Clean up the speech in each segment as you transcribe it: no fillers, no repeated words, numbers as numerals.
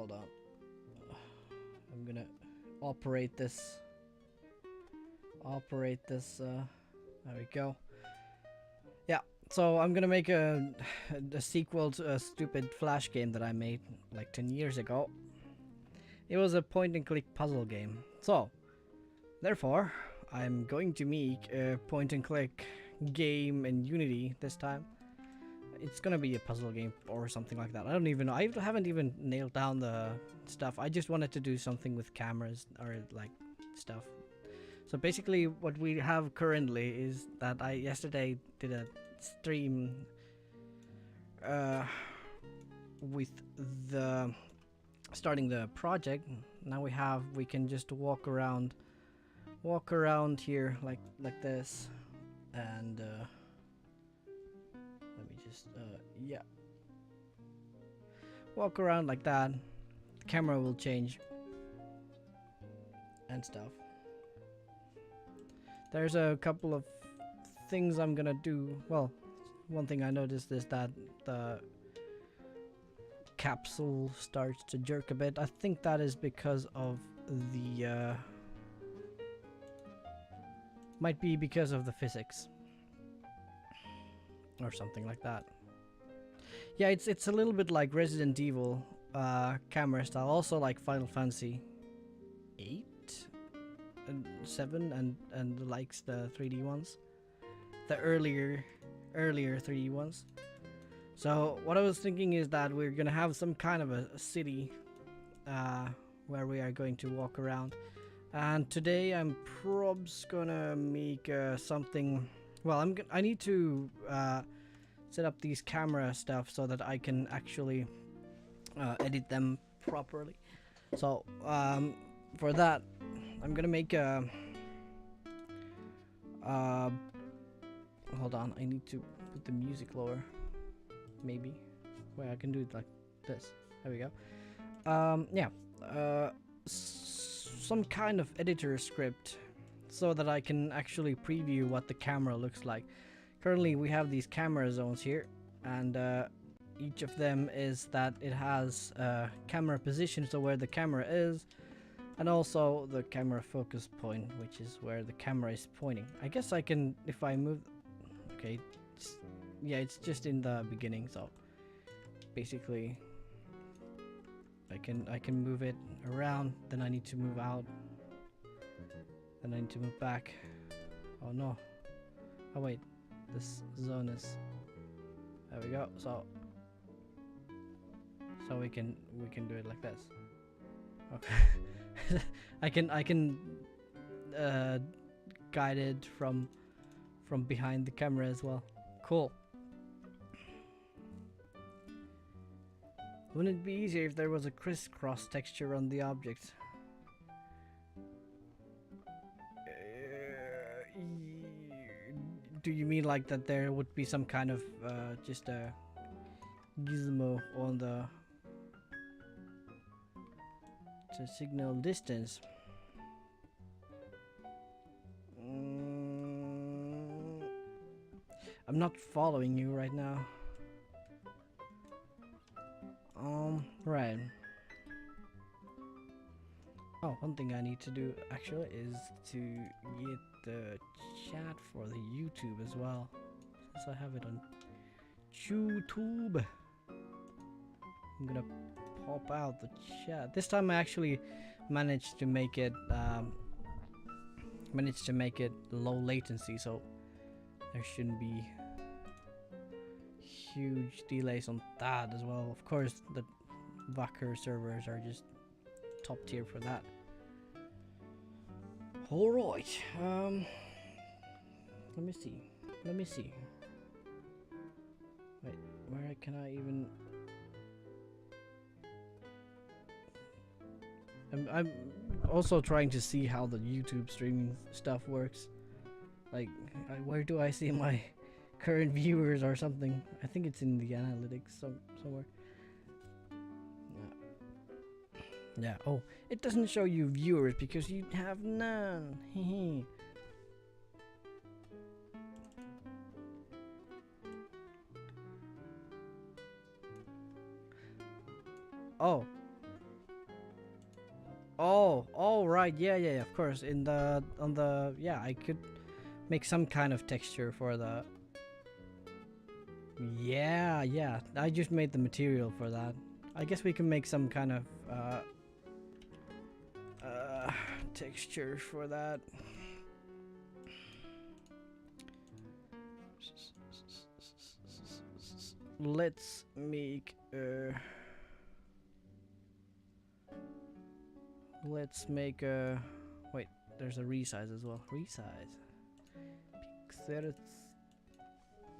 Hold on. I'm gonna operate this. There we go. Yeah. So I'm gonna make a sequel to a stupid Flash game that I made like 10 years ago. It was a point-and-click puzzle game. So, therefore, I'm going to make a point-and-click game in Unity this time. It's gonna be a puzzle game or something like that. I don't even know. I haven't even nailed down the stuff. I just wanted to do something with cameras or like stuff. So basically what we have currently is that I yesterday did a stream with the starting the project. Now we can just walk around here like this, and let me just yeah, walk around like that. The camera will change and stuff. There's a couple of things I'm gonna do. Well, one thing I noticed is that the capsule starts to jerk a bit. I think that is because of the might be because of the physics or something like that. Yeah, it's a little bit like Resident Evil camera style, also like Final Fantasy 8 and 7 and the likes, the 3D ones, the earlier 3D ones. So what I was thinking is that we're gonna have some kind of a city where we are going to walk around, and today I'm probs gonna make something. Well, I need to set up these camera stuff so that I can actually edit them properly. So for that, I'm gonna make a hold on, I need to put the music lower. Maybe. Wait, I can do it like this. There we go. Yeah. Some kind of editor script so that I can actually preview what the camera looks like. Currently we have these camera zones here, and each of them is that it has camera position, so where the camera is, and also the camera focus point, which is where the camera is pointing. I guess I can, if I move, okay, yeah, it's just in the beginning, so basically I can move it around, then I need to move out, then I need to move back. Oh no. Oh wait, this zone is, there we go. So we can do it like this. Okay. I can guide it from behind the camera as well. Cool. Wouldn't it be easier if there was a crisscross texture on the object? Do you mean like that there would be some kind of just a gizmo on the signal distance? I'm not following you right now. Right. Oh, one thing I need to do actually is to get the chat for the YouTube as well, since I have it on YouTube. I'm gonna pop out the chat. This time I actually managed to make it low latency, so there shouldn't be huge delays on that as well. Of course, the Wacker servers are just top tier for that. All right. Let me see. Wait, where can I even? I'm also trying to see how the YouTube streaming stuff works. Like, where do I see my current viewers or something? I think it's in the analytics somewhere. Yeah. Oh, it doesn't show you viewers because you have none. Hehe. Oh, Oh, right. Yeah, of course. In the on the yeah, I could make some kind of texture for the. Yeah. I just made the material for that. I guess we can make some kind of texture for that. Let's make a wait, there's a resize as well. Resize. Pixels.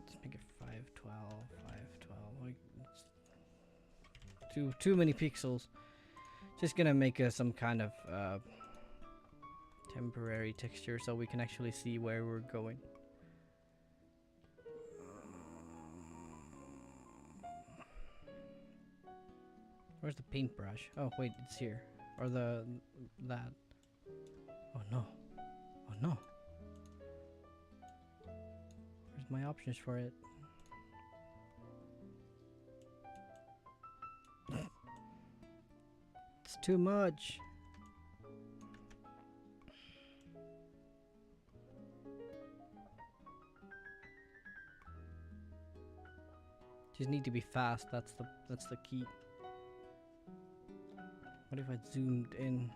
Let's make it 512, 512. Like too many pixels. Just gonna make some kind of temporary texture so we can actually see where we're going. Where's the paintbrush? Oh wait, it's here. Or that. Oh no. Oh no. Where's my options for it? It's too much. Just need to be fast. That's the key. What if I zoomed in?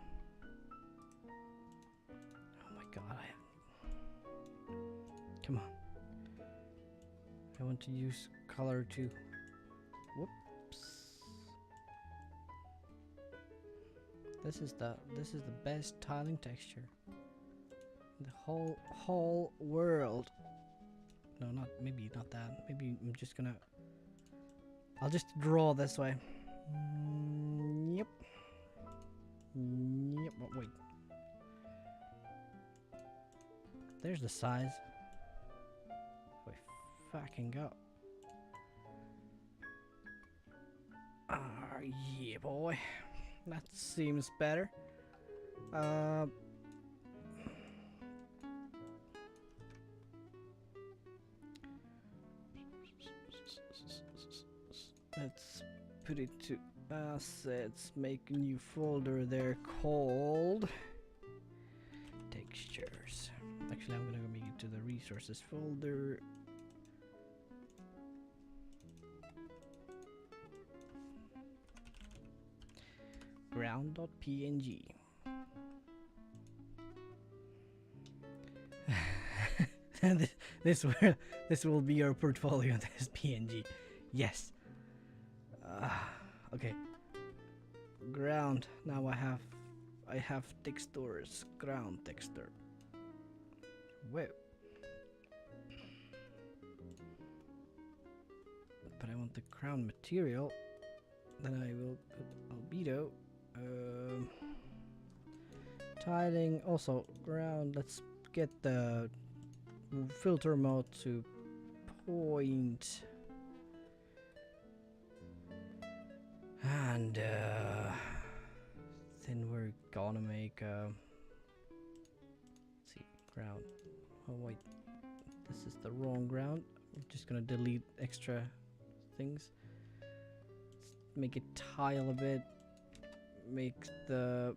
Oh my god, come on. I want to use color too. Whoops. This is the best tiling texture in the whole world. No, maybe not that. Maybe I'm just gonna. I'll just draw this way. Yep. Yep. Oh, wait. There's the size. We fucking go. Ah, yeah, boy. That seems better. Let's put it to assets, make a new folder there called textures. Actually, I'm gonna make it to the resources folder. Ground.png. this will be your portfolio. This PNG. Yes. Okay. Ground. Now I have textures. Ground texture. Whoa. But I want the ground material. Then I will put albedo. Tiling. Also ground. Let's get the filter mode to 0. And then we're gonna make let's see, ground. Oh wait, this is the wrong ground. I'm just gonna delete extra things. Let's make it tile a bit. Make the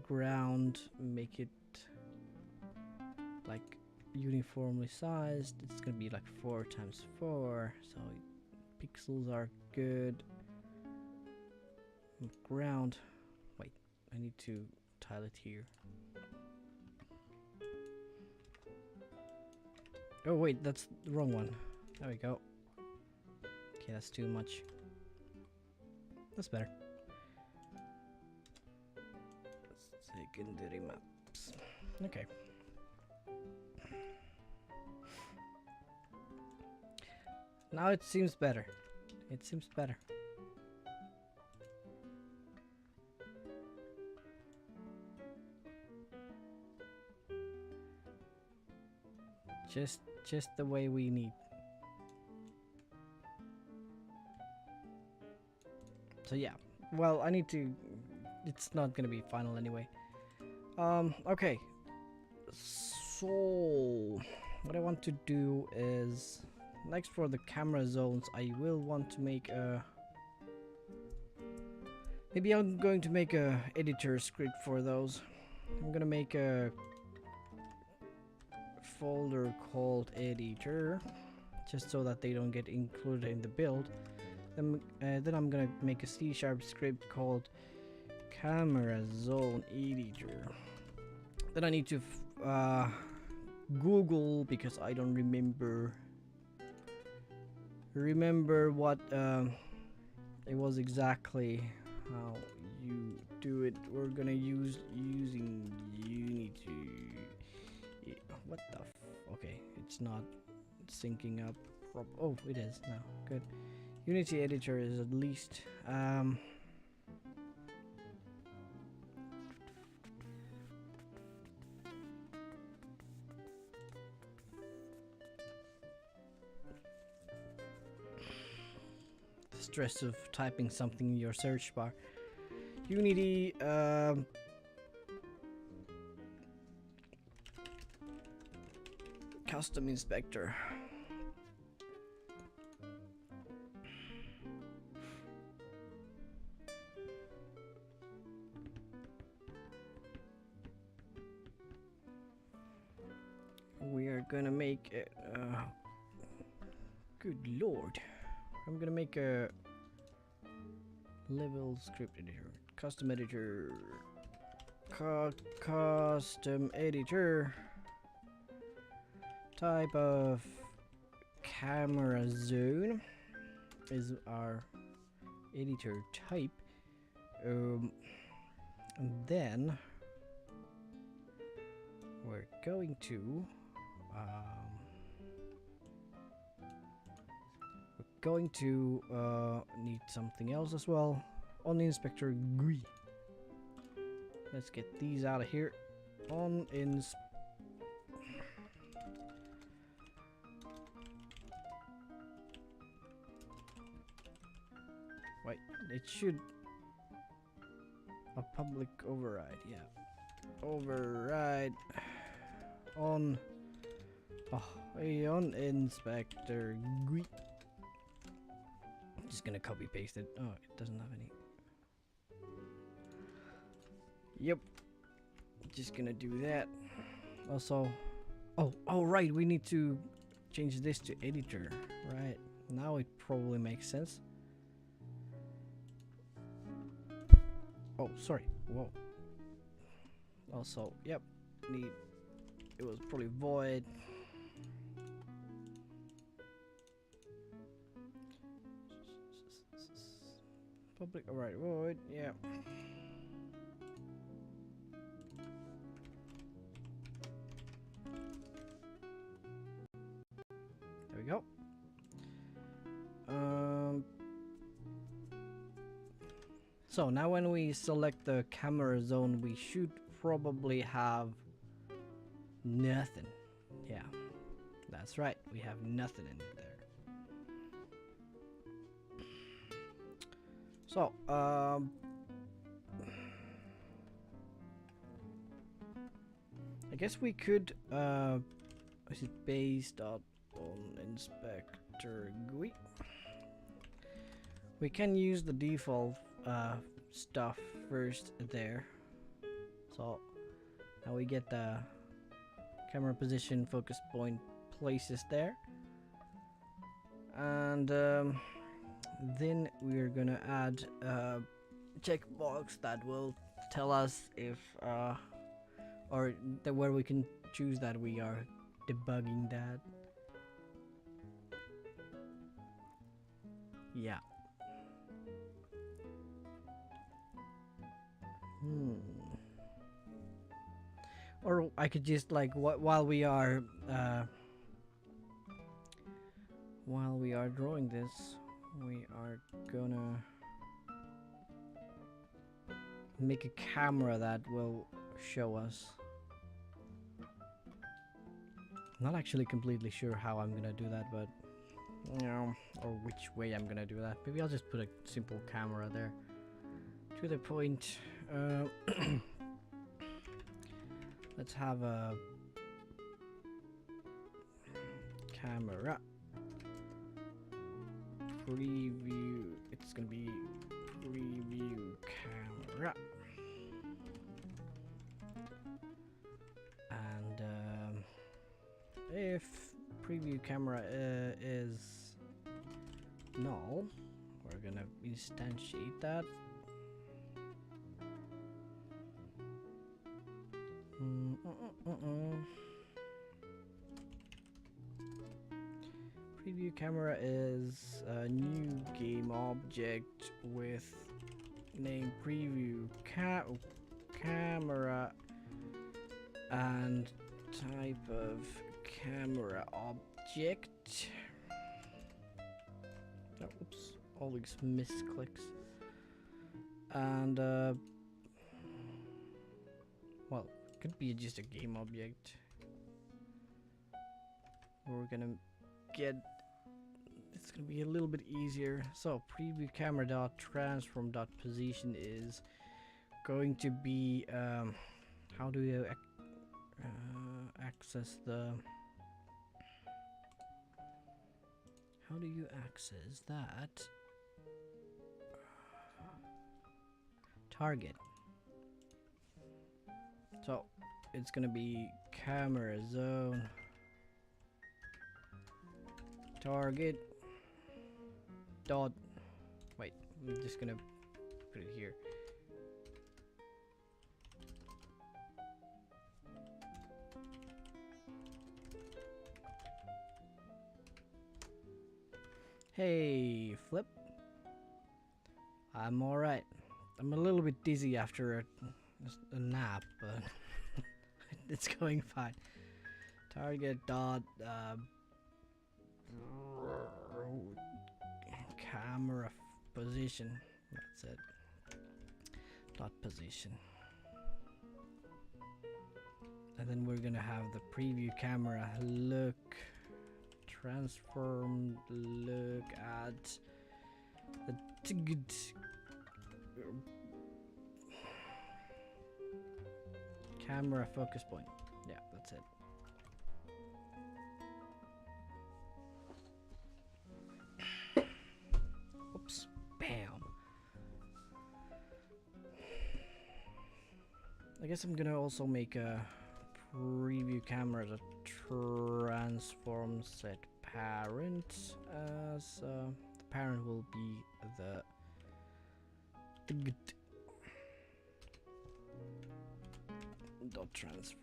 ground, make it like uniformly sized. It's gonna be like 4 times 4, so pixels are good. Ground. Wait, I need to tile it here. Oh wait, that's the wrong one. There we go. Okay, that's too much. That's better. Secondary maps. Okay. Now it seems better. It seems better. Just the way we need. So yeah. Well, I need to. It's not gonna be final anyway. Okay. So what I want to do is next for the camera zones, I will want to make a Maybe I'm going to make a editor script for those. I'm gonna make a folder called editor, just so that they don't get included in the build. Then I'm gonna make a C# script called camera zone editor. Then I need to Google, because I don't remember what it was exactly how you do it. We're gonna using Unity. What the okay, it's not syncing up. Oh, it is now. Good. Unity editor is at least the stress of typing something in your search bar. Unity custom inspector. We are gonna make it. Good lord. I'm gonna make a level script editor. Custom editor. Custom editor. Type of camera zone is our editor type. And then we're going to need something else as well on the inspector GUI. Let's get these out of here. On wait, it should a public override, yeah. Override on on inspector GUI. I'm just gonna copy paste it. Oh, it doesn't have any. Yep. Just gonna do that. Also, oh right, we need to change this to editor. Right, now it probably makes sense. Oh, sorry. Whoa. Also, yep. It was probably void. Public, alright, void, yeah. There we go. So now when we select the camera zone, we should probably have nothing. Yeah, that's right. We have nothing in there. So, I guess we could, is it based on inspector GUI? We can use the default stuff first there. So now we get the camera position, focus point places there. And then we're gonna add a checkbox that will tell us if or where we can choose that we are debugging that. Yeah. Or I could just like while we are drawing this, we are gonna make a camera that will show us. I'm not actually completely sure how I'm gonna do that, but you know, or which way I'm gonna do that. Maybe I'll just put a simple camera there to the point. Let's have a camera preview. it's gonna be preview camera. And if preview camera is null, we're gonna instantiate that. Preview camera is a new game object with name preview camera and type of camera object. Oh, oops, always misclicks. And well, could be just a game object. We're gonna get, it's gonna be a little bit easier. So preview camera dot transform dot position is going to be how do you access the, how do you access that target? So it's gonna be camera zone target dot, wait, I'm just gonna put it here. Hey, Flip. I'm alright. I'm a little bit dizzy after a nap, but it's going fine. Target dot camera position. That's it. Dot position. And then we're gonna have the preview camera look transformed, look at the camera focus point. Yeah, that's it. Oops, bam. I guess I'm gonna also make a preview camera that transform set parent as the parent will be the dot transform.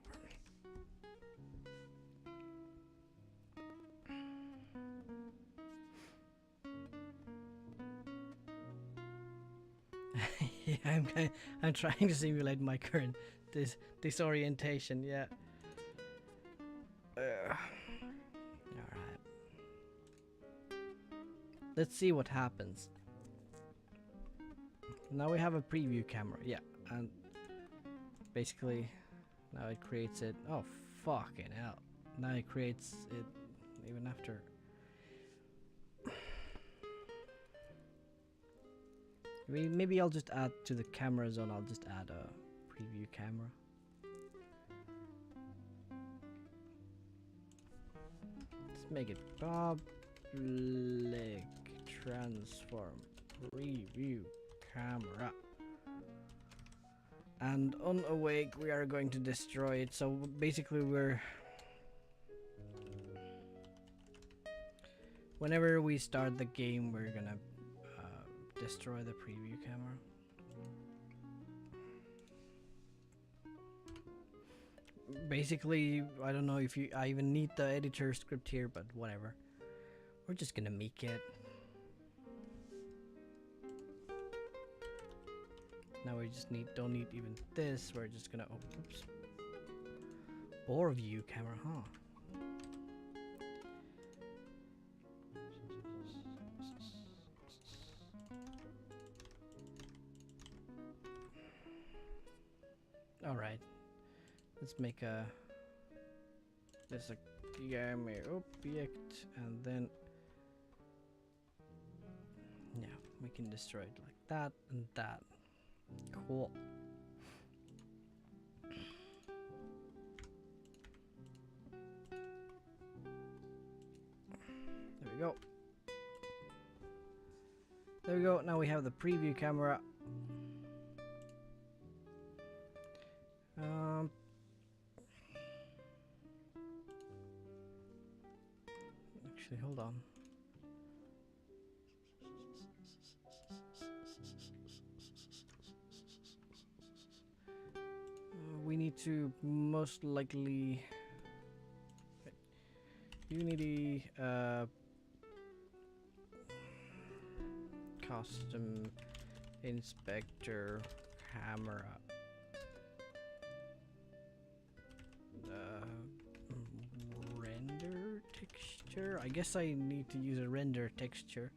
Yeah, I'm trying to simulate my current disorientation. Yeah. Alright. Let's see what happens. Now we have a preview camera. Yeah, and basically now it creates it. Oh, fucking hell. Now it creates it even after. Maybe I'll just add to the camera zone, I'll just add a preview camera. Let's make it public transform preview camera. And on awake we are going to destroy it. So basically whenever we start the game, we're gonna destroy the preview camera. Basically, I don't know if I even need the editor script here, but whatever. We're just gonna make it. Now we just don't need even this. We're just gonna, oh, oops. Or view camera, huh? Alright, let's make this a game object, and then yeah, we can destroy it like that and that. Cool. There we go. There we go. Now we have the preview camera. Actually, hold on. We need to most likely Unity custom inspector camera render texture. I guess I need to use a render texture.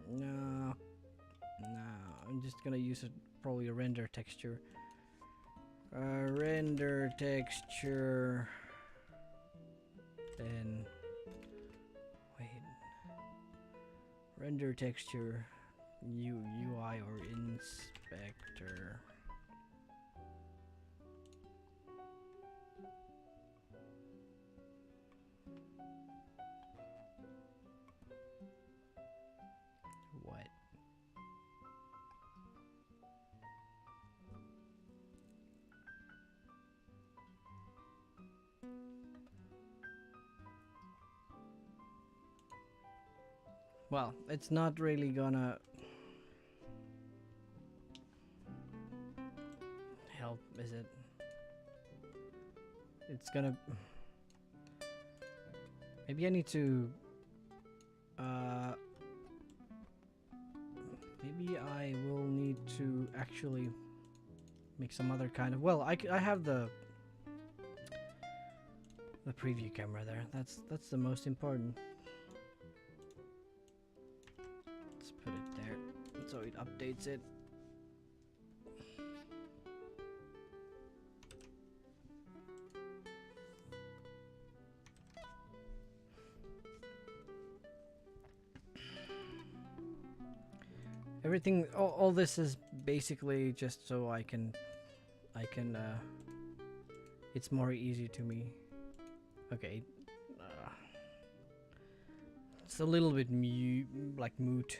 No, I'm just gonna use probably a render texture. Render texture. Then wait. Render texture. UI or inspector. What? Well, it's not really gonna help, is it? It's gonna... Maybe I need to... maybe I will need to actually make some other kind of... Well, I have the preview camera there. That's the most important. Let's put it there so it updates it. Everything, all this is basically just so I can, it's more easy to me. Okay. It's a little bit like moot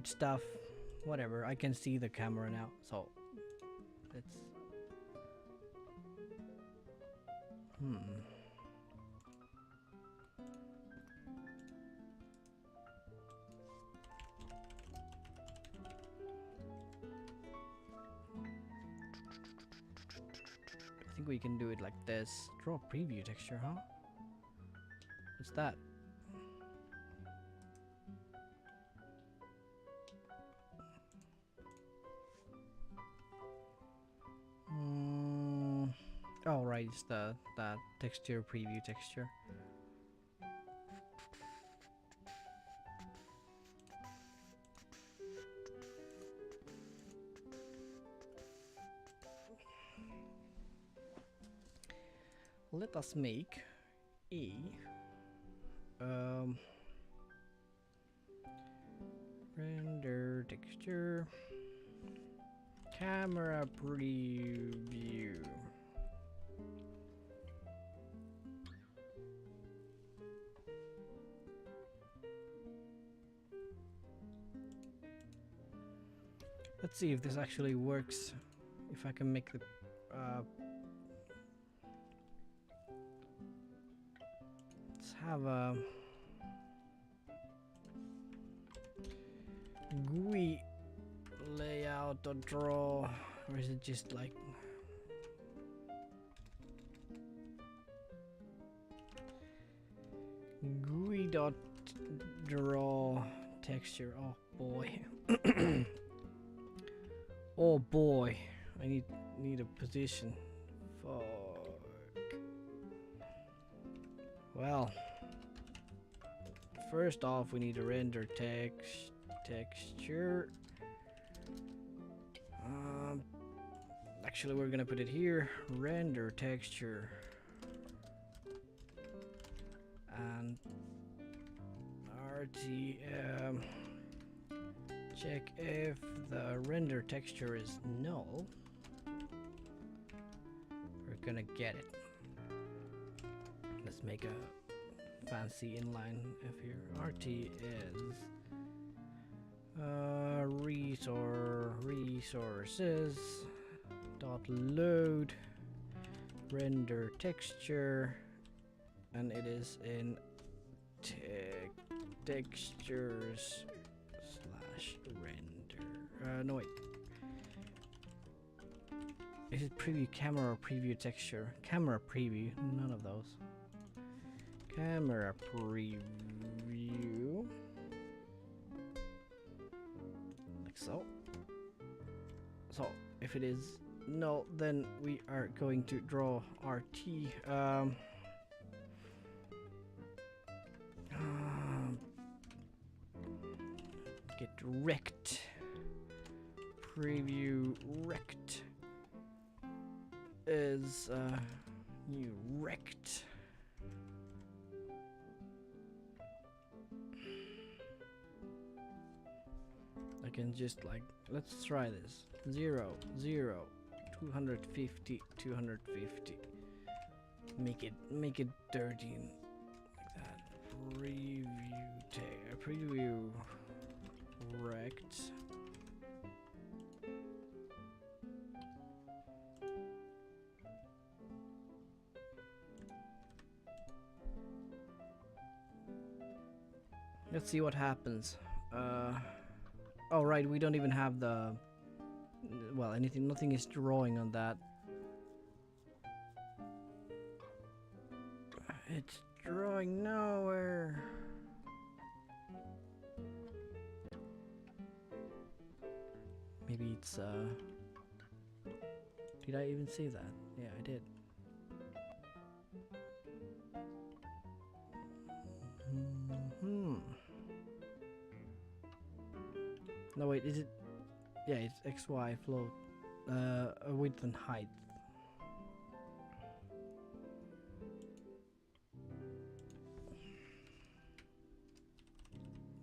stuff. Whatever, I can see the camera now, so it's... I think we can do it like this. Draw preview texture, huh? What's that? Oh right, it's that texture preview texture. Let us make a render texture camera preview. Let's see if this actually works. If I can make the let's have a GUI layout or draw, or is it just like GUI dot draw texture? Oh boy. Oh boy, I need a position. Fuck. Well, first off, we need to render texture. Actually, we're gonna put it here. Render texture, and RT. Check if the render texture is null. gonna get it. Let's make a fancy inline F here. RT is resources dot load render texture, and it is in textures slash render. No wait. Is it preview camera or preview texture? Camera preview. None of those. Camera preview. Like so. So if it is no, then we are going to draw RT. Get rect. Preview rect is new rect. I can just like, let's try this. 0, 0, 250, 250. Make it dirty like that. Preview rect. Let's see what happens. Oh right, we don't even have the, well, nothing is drawing on that. It's drawing nowhere. Maybe it's did I even say that? Yeah, I did. No wait, is it? Yeah, it's XY float, width and height.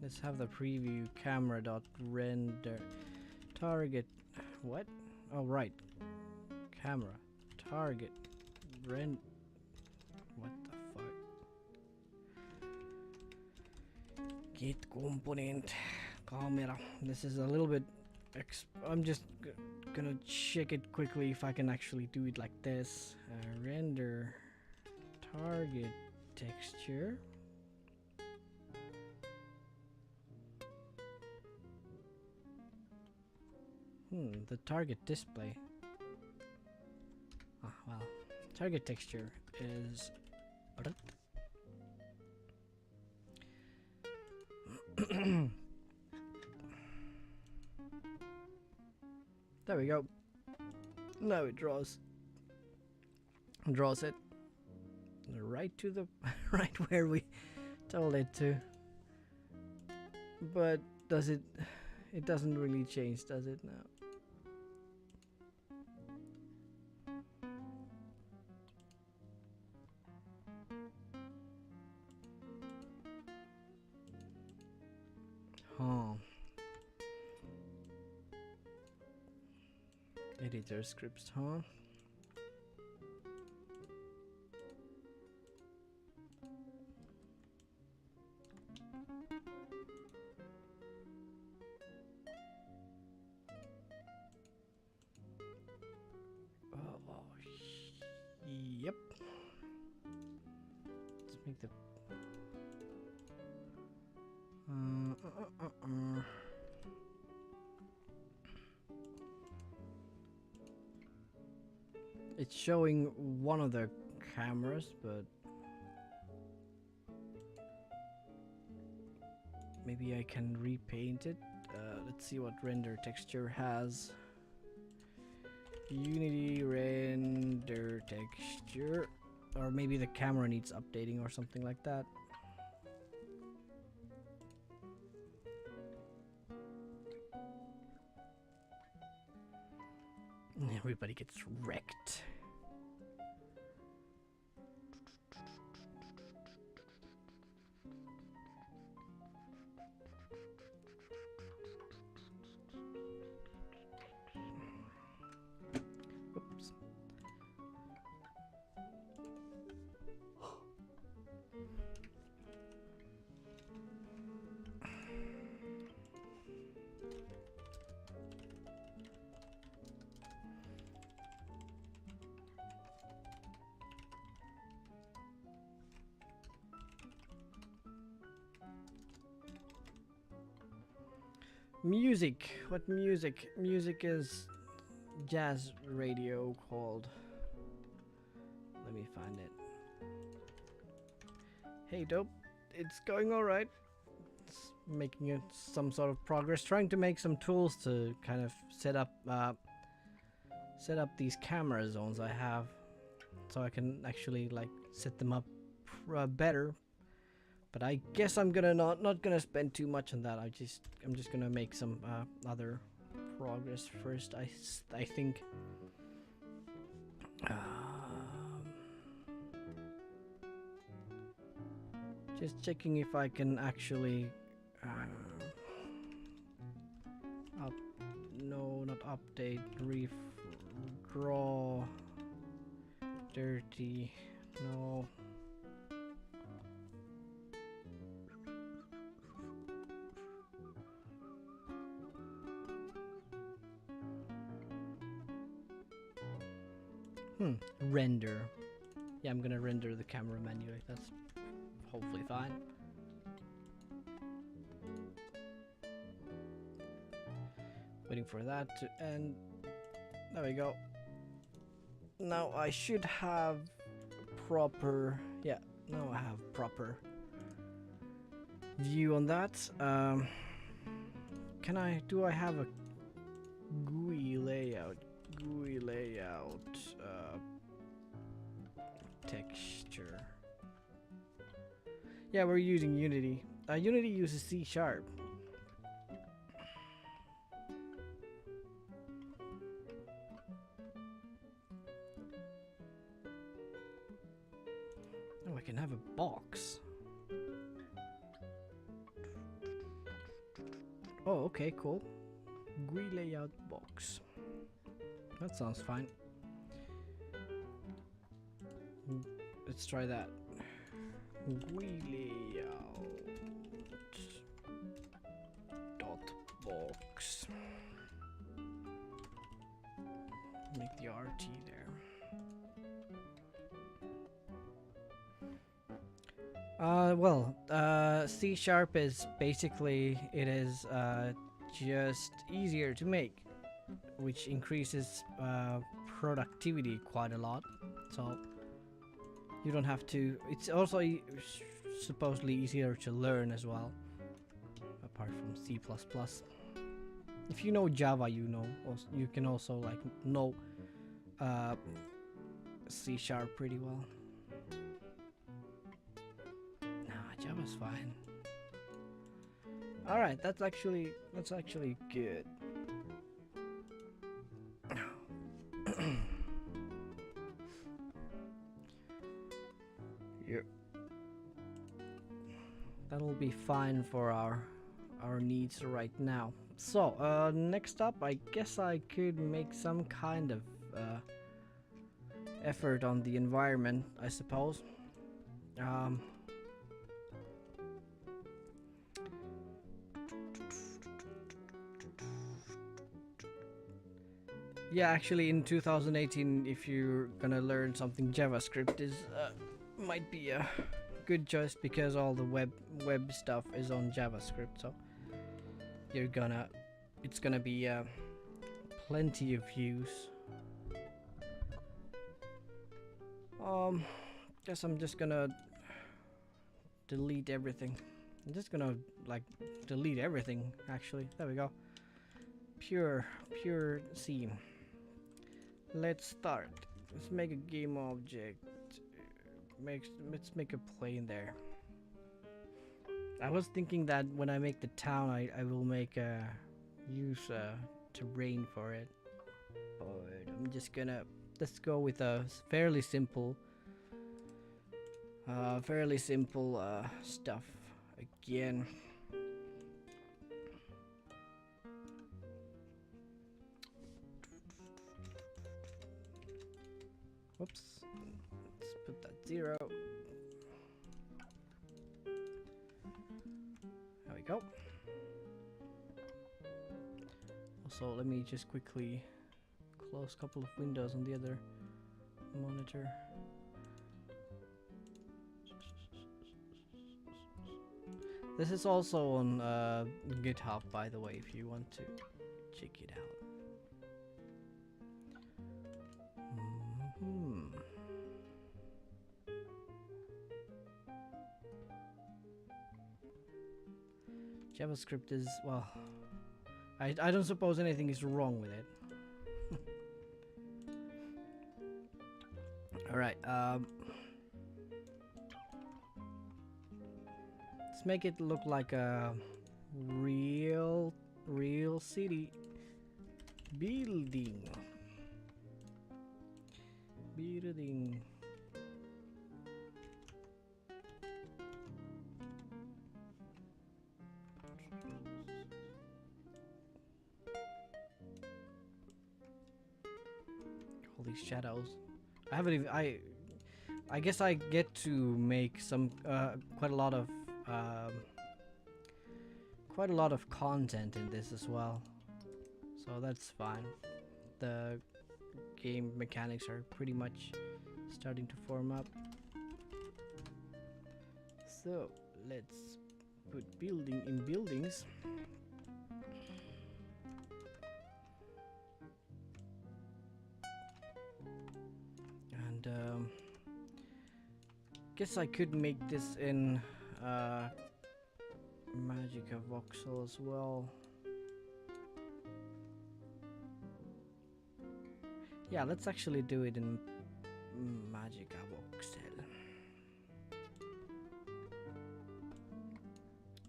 Let's have the preview camera dot render target. What? Oh right, camera target rend. What the fuck? Get component camera. This is a little bit. I'm just gonna check it quickly if I can actually do it like this. Render target texture. The target display. Ah, well. Target texture is. There we go. Now it draws it right to the right where we told it to. But does it? It doesn't really change, does it now? Huh. Editor scripts, huh? Yep. Let's make the It's showing one of the cameras, but maybe I can repaint it. Let's see what render texture has. Unity render texture, or maybe the camera needs updating or something like that. Everybody gets wrecked. Oops. Music. What music? Music is jazz radio called. Let me find it. Hey, dope. It's going all right. It's making it some sort of progress. Trying to make some tools to kind of set up these camera zones I have, so I can actually like set them up better. But I guess I'm gonna not gonna spend too much on that. I'm just gonna make some other progress first. I think. Just checking if I can actually no, not update, draw dirty, no. Render. Yeah, I'm gonna render the camera manually. That's hopefully fine. Waiting for that to end. There we go. Now I should have proper. Yeah, now I have proper view on that. Do I have a GUI layout? GUI layout. Texture. Yeah, we're using Unity. Unity uses C#. Oh, I can have a box. Oh, okay, cool. GUI layout box. That sounds fine. Let's try that. GUI layout dot box. Make the RT there. C# is basically just easier to make, which increases productivity quite a lot. So you don't have to. It's also supposedly easier to learn as well, apart from C++. If you know Java, you can also like know C# pretty well. Nah, Java's fine. All right, that's actually good. Yep. That'll be fine for our needs right now. So, next up, I guess I could make some kind of effort on the environment, I suppose. Yeah, actually, in 2018, if you're gonna learn something, JavaScript is might be a good choice because all the web stuff is on JavaScript. So it's gonna be plenty of use. Guess I'm just gonna delete everything. I'm just gonna like delete everything. Actually, there we go. Pure scene. Let's start. Let's make a game object. Let's make a plane there. I was thinking that when I make the town, I will make use terrain for it. But I'm just gonna let's go with a fairly simple stuff again. Whoops. Let's put that 0. There we go. Also, let me just quickly close a couple of windows on the other monitor. This is also on GitHub, by the way, if you want to check it out. JavaScript is, well, I don't suppose anything is wrong with it. Alright, let's make it look like a real city building. All these shadows. I haven't even. I guess I get to make some quite a lot of content in this as well, so that's fine. The game mechanics are pretty much starting to form up. So let's put building in buildings. And guess I could make this in Magica voxel as well. Yeah, let's actually do it in Magica voxel.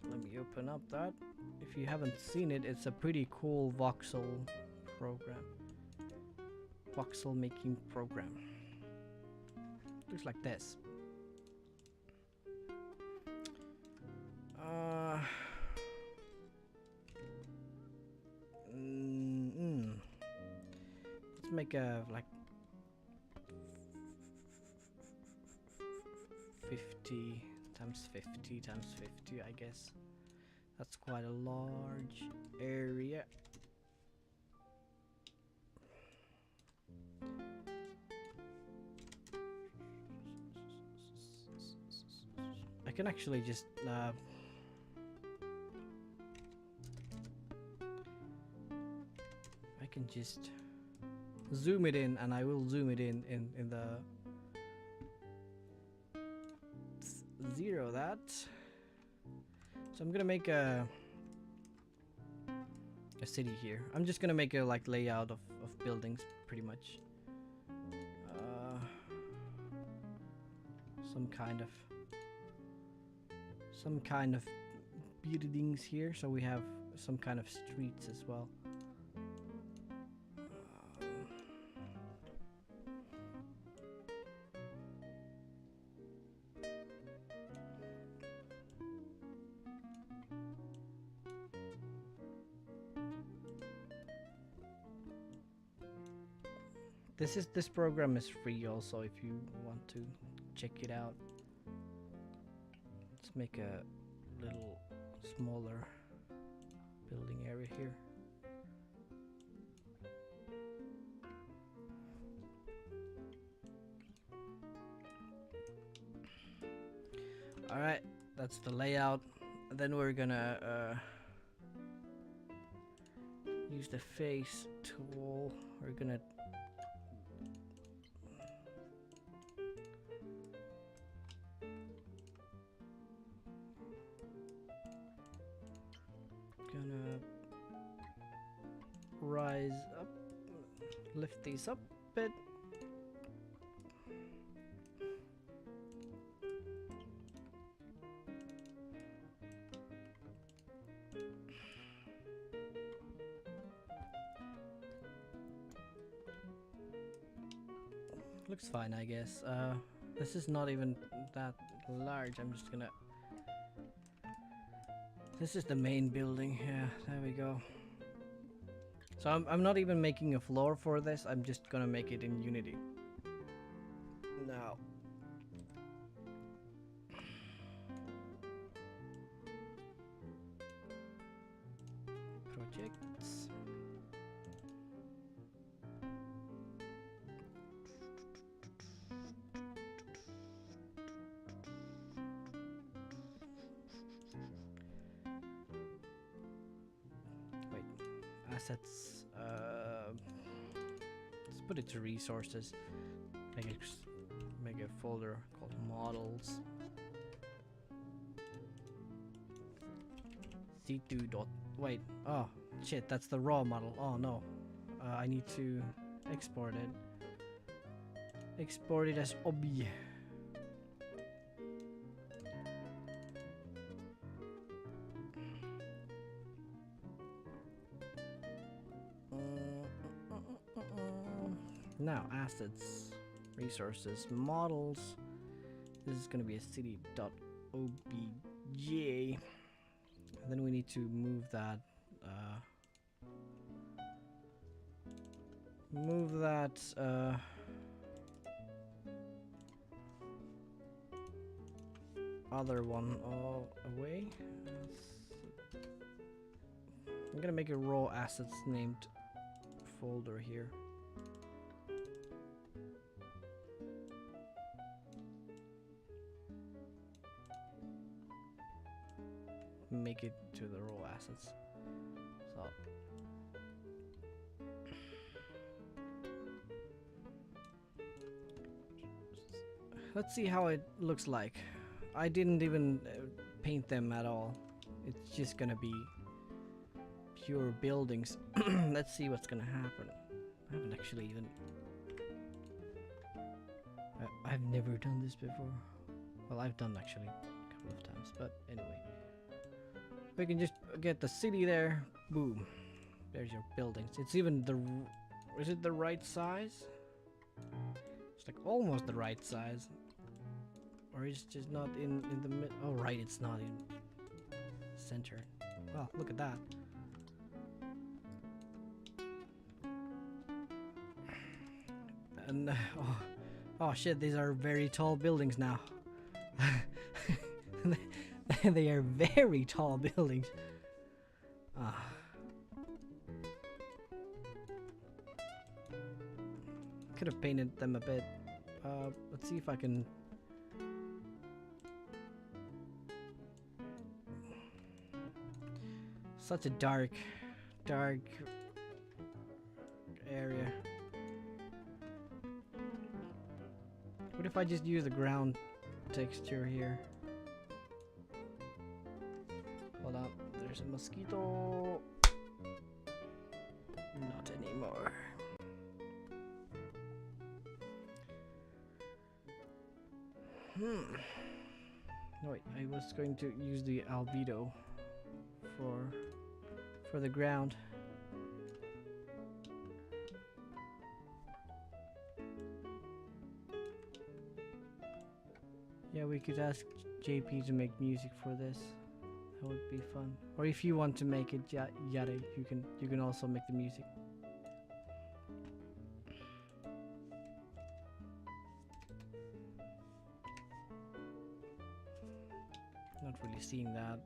Let me open up that. If you haven't seen it, it's a pretty cool voxel program. Voxel making program. Looks like this. Let's make a like 50 times 50 times 50, I guess. That's quite a large area. I can actually just I can just zoom it in, and I will zoom it in the zero that. So I'm gonna make a city here. I'm just gonna make a like layout of buildings pretty much. Some kind of buildings here, so we have some kind of streets as well. This program is free also if you want to check it out. Let's make a little smaller building area here. Alright, that's the layout. Then we're gonna use the face tool. We're gonna rise up, lift these up a bit. Looks fine, I guess. This is not even that large. I'm just gonna... This is the main building. Yeah, there we go. So I'm not even making a floor for this. I'm just gonna make it in Unity. Now. Projects. assets. Let's put it to resources. Make a folder called models. C2 dot. Wait. Oh shit, that's the raw model. Oh no. I need to export it. Export it as obj. Now assets, resources, models. This is gonna be a city.obj. Then we need to move that. Other one all away. I'm gonna make a raw assets named folder here. Make it to the raw assets. So let's see how it looks like. I didn't even paint them at all. It's just gonna be pure buildings. Let's see what's gonna happen. I haven't actually even... I've never done this before. Well, I've done actually a couple of times, but anyway. We can just get the city there. Boom. There's your buildings. It's even the... Is it the right size? It's like almost the right size. Or it's just not in the mid... Oh, right, it's not in center. Oh, look at that. And... oh shit, these are very tall buildings now. They are very tall buildings. Could have painted them a bit. Let's see if I can... Such a dark area. What if I just use the ground texture here? Hold on, there's a mosquito. Not anymore. No, wait, I was going to use the albedo for the ground. Yeah, we could ask JP to make music for this. That would be fun. Or if you want to make it, Yada, you can also make the music. Not really seeing that.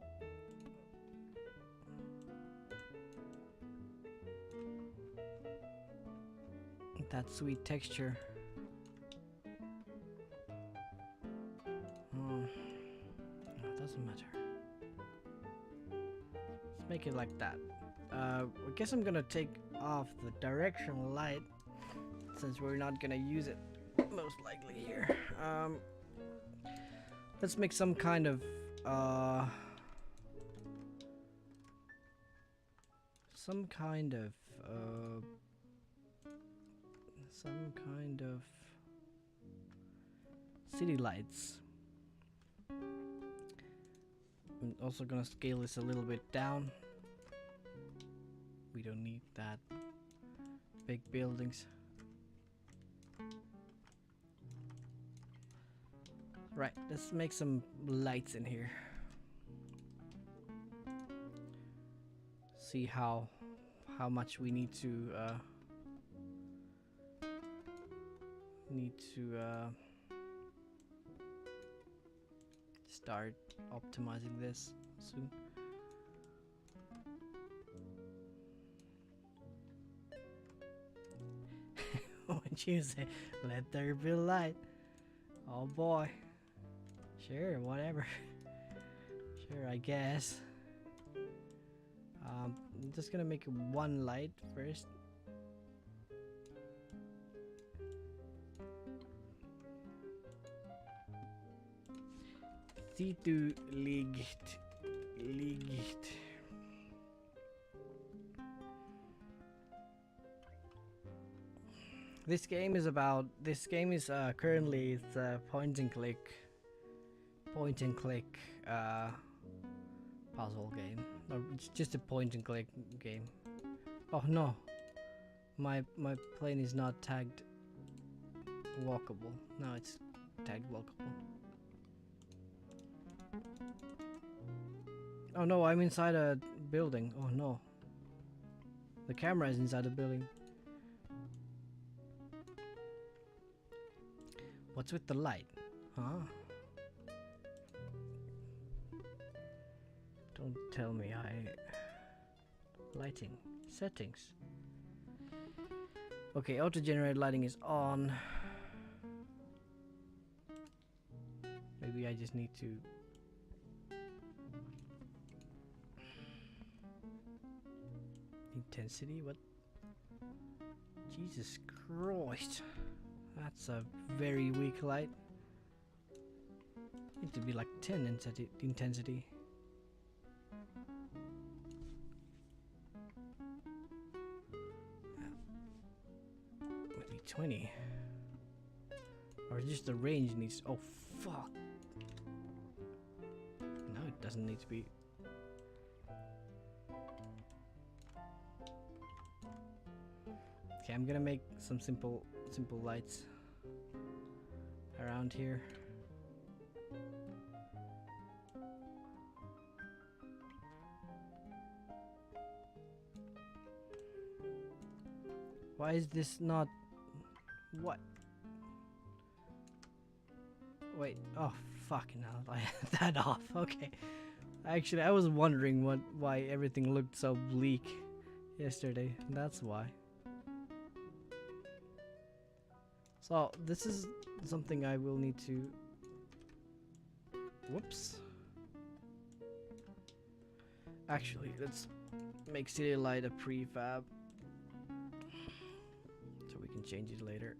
That sweet texture. No, it doesn't matter. Let's make it like that. I guess I'm gonna take off the directional light since we're not gonna use it most likely here. Let's make some kind of city lights. I'm also gonna scale this a little bit down. We don't need that big buildings. Right, let's make some lights in here. See how much we need to start optimizing this soon. When you say let there be light, oh boy, sure, whatever. Sure, I guess. I'm just gonna make one light first. Situ licht. This game is currently it's a point and click puzzle game. Or it's just a point and click game. Oh no, my plane is not tagged walkable. No, it's tagged walkable. Oh no, I'm inside a building. Oh no, the camera is inside the building. What's with the light? Huh? Don't tell me lighting settings. Okay, auto generated lighting is on. Maybe I just need to intensity. What? Jesus Christ. That's a very weak light. Need to be like 10 intensity. Maybe 20. Or just the range needs. Oh fuck. No, it doesn't need to be. Okay, I'm gonna make some simple lights around here. Why is this not? What? Wait, oh fucking hell, I had that off. Okay. Actually, I was wondering why everything looked so bleak yesterday. That's why. So this is something I will need to. Whoops. Actually, let's make city light a prefab, so we can change it later.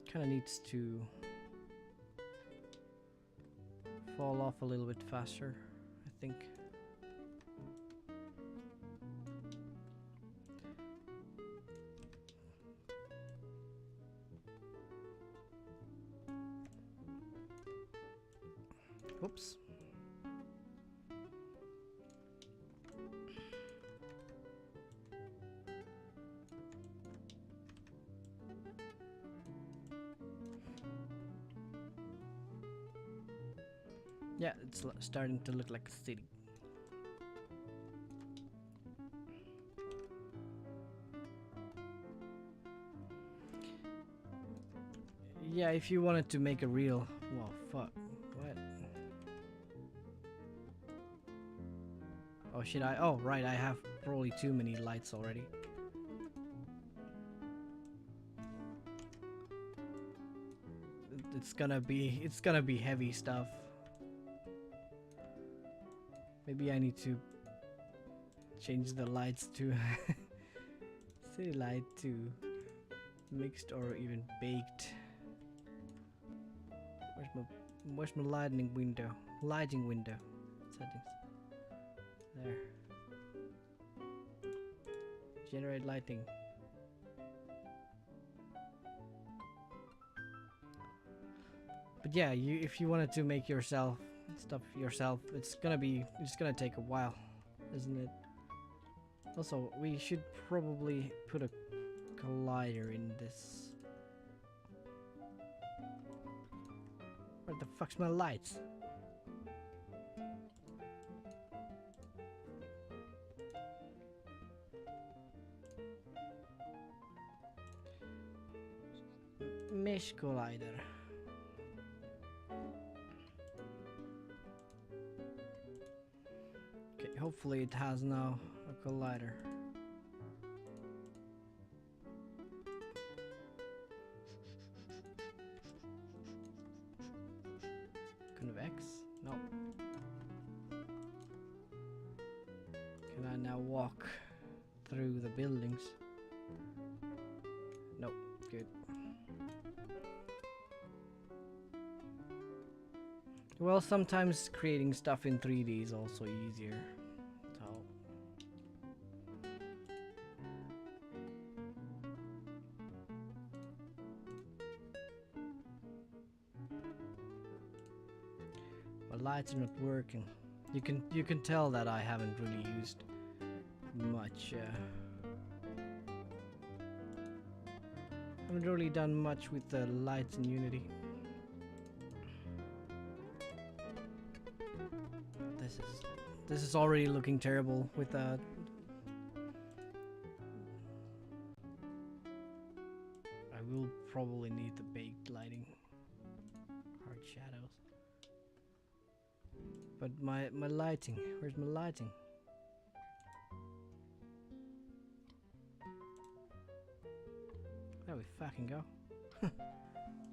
Kind of needs to fall off a little bit faster, I think. Whoops. Yeah, it's starting to look like a city. Yeah, if you wanted to make a real... Whoa, fuck. What? Oh, should I? Oh, right, I have probably too many lights already. It's gonna be heavy stuff. Maybe I need to change the lights to city light to mixed or even baked. Where's my lighting window? Lighting window settings. There. Generate lighting. But yeah, if you wanted to make stuff yourself, it's gonna take a while, isn't it? Also, we should probably put a collider in this. Where the fuck's my lights? Mesh collider. Okay, hopefully it has now a collider. And now walk through the buildings. Nope, good. Well, sometimes creating stuff in 3D is also easier. So my lights are not working. You can tell that I haven't really used much. Haven't really done much with the lights in Unity. This is already looking terrible with I will probably need the baked lighting, hard shadows. But my lighting, where's my lighting? There we fucking go.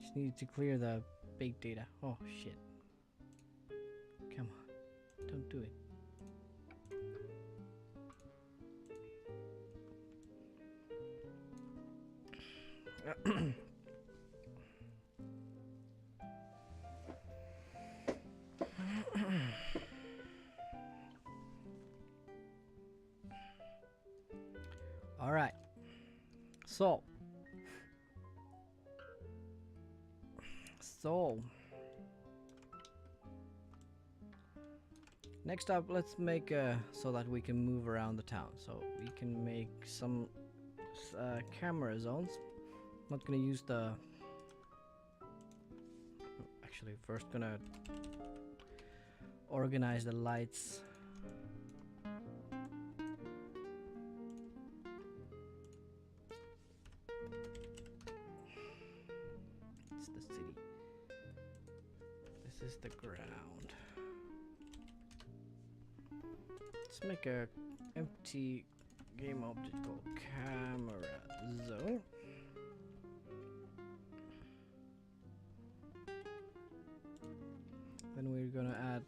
Just needed to clear the baked data. Oh shit. Come on, don't do it. All right. So next up, let's make so that we can move around the town. So we can make some camera zones. Not gonna use the. Actually, first gonna organize the lights. It's the city. This is the ground. Let's make a empty game object called camera zone. Then we're gonna add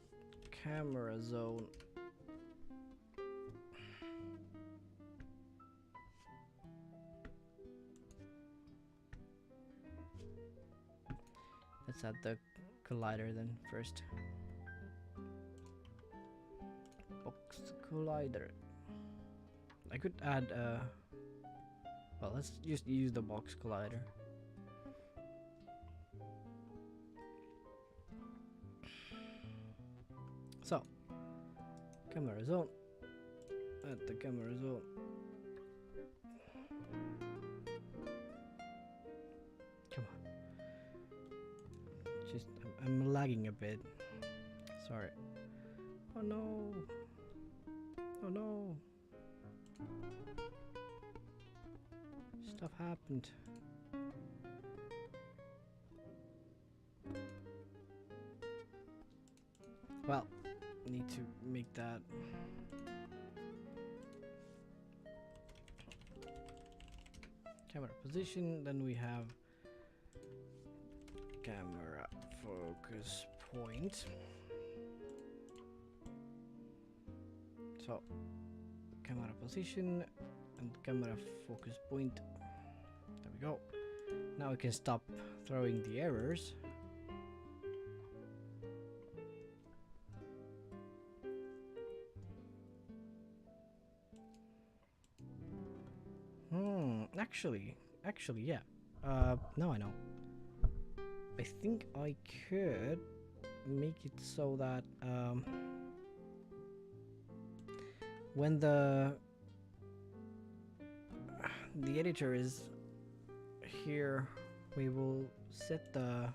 camera zone. Let's add the collider then first. Box collider. I could add well, let's just use the box collider. So, camera zone. Add the camera zone. Come on. Just, I'm lagging a bit. Sorry. Oh no. Oh no. Stuff happened. Well, need to make that. Camera position, then we have camera focus point. So, camera position and camera focus point. There we go. Now we can stop throwing the errors. Actually, yeah. Now I know. I think I could make it so that when the editor is here, we will set the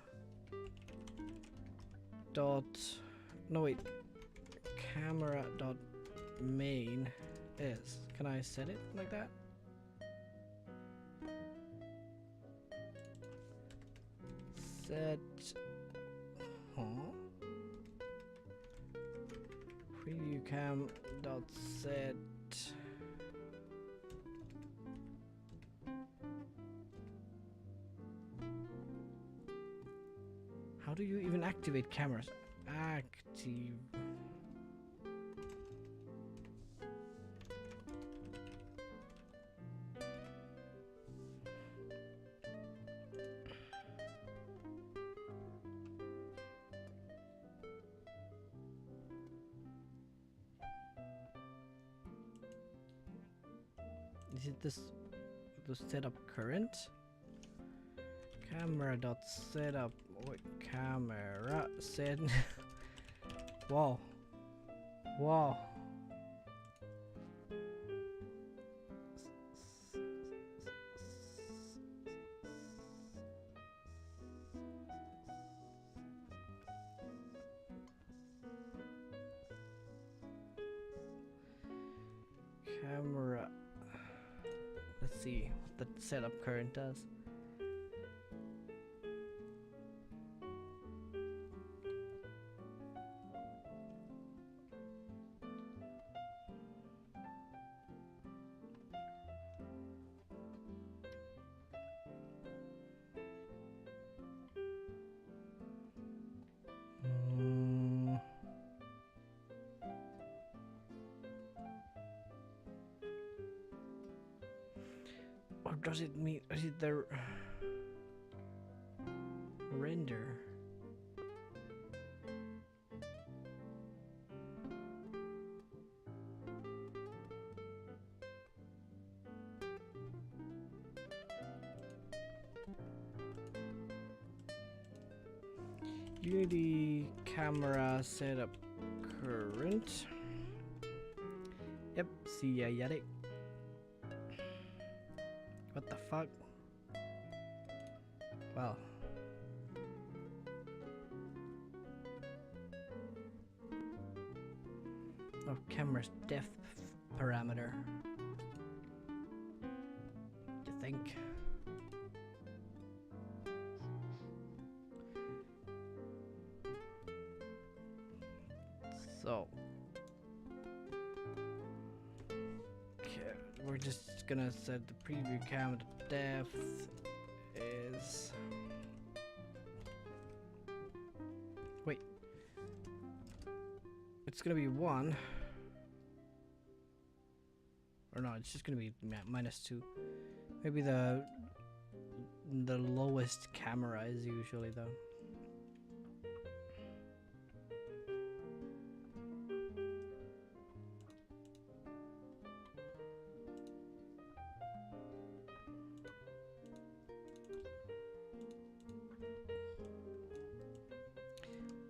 camera dot main is. Can I set it like that? Set preview cam dot set how do you even activate cameras? Active Is it this the setup current? Camera dot setup. Wait, camera set. Wow. Wow. Camera. Let's see what the setup current does. Or does it mean, is it the render? Unity camera setup current. Yep, see, I got it. What the fuck? Well. Oh, camera's depth parameter. You think? So. We're just gonna set the preview camera depth is. Wait. It's gonna be 1. Or no, it's just gonna be -2. Maybe the lowest camera is usually though.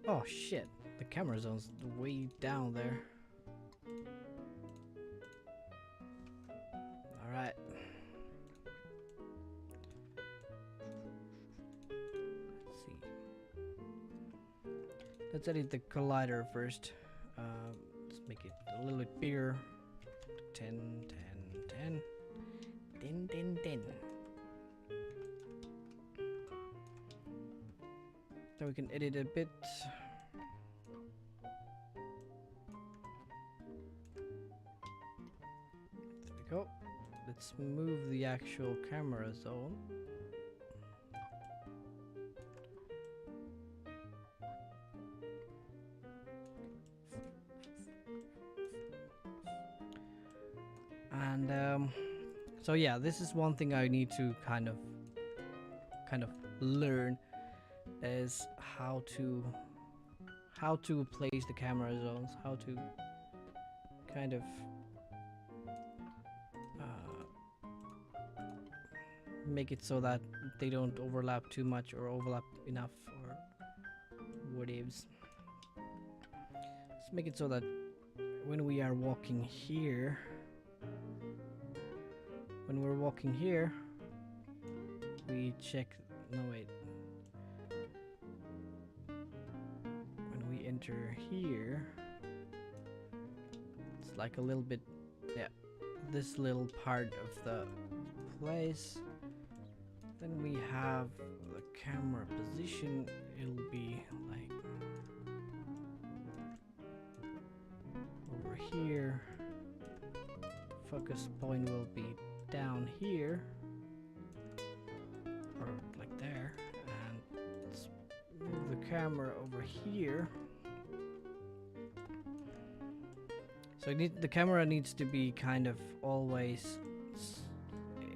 Oh shit, the camera zone's way down there. Alright. Let's see. Let's edit the collider first. Let's make it a little bit bigger. 10, 10, 10. 10, 10, 10. Then we can edit a bit. There we go. Let's move the actual camera zone. And so yeah, this is one thing I need to kind of learn, is how to place the camera zones, how to kind of make it so that they don't overlap too much or overlap enough, or whatevs. Let's make it so that when we are walking here, we check. No, wait. When we enter here, it's like a little bit, yeah, this little part of the place. Then we have the camera position. It'll be like over here. Focus point will be down here, or like there, and let's move the camera over here. So the camera needs to be kind of always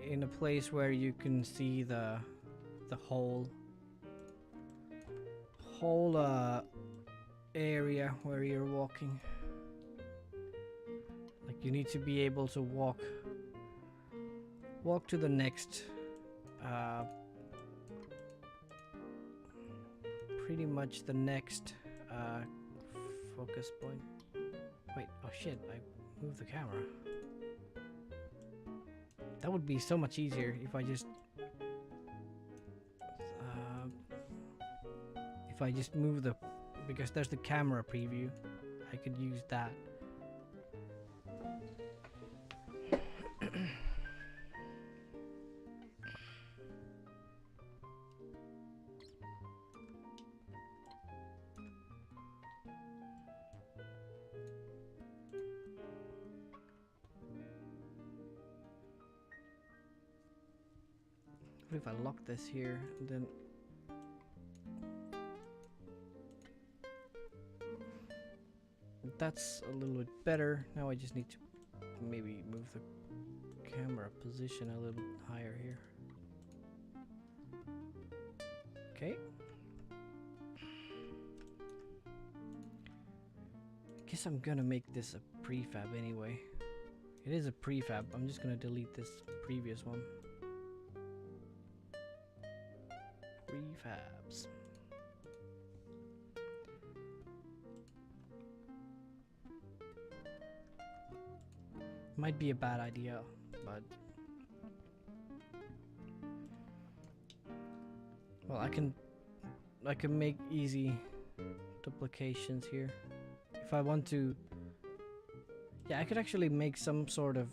in a place where you can see the whole area where you're walking. Like you need to be able to walk walk to the next pretty much the next focus point. Wait, oh shit, I moved the camera. That would be so much easier if I just move the, because there's the camera preview. I could use that. What if I lock this here, and then that's a little bit better. Now I just need to maybe move the camera position a little higher here. Okay. Guess I'm gonna make this a prefab anyway. It is a prefab. I'm just gonna delete this previous one. Prefabs. Might be a bad idea, but well, I can make easy duplications here if I want to. Yeah, I could actually make some sort of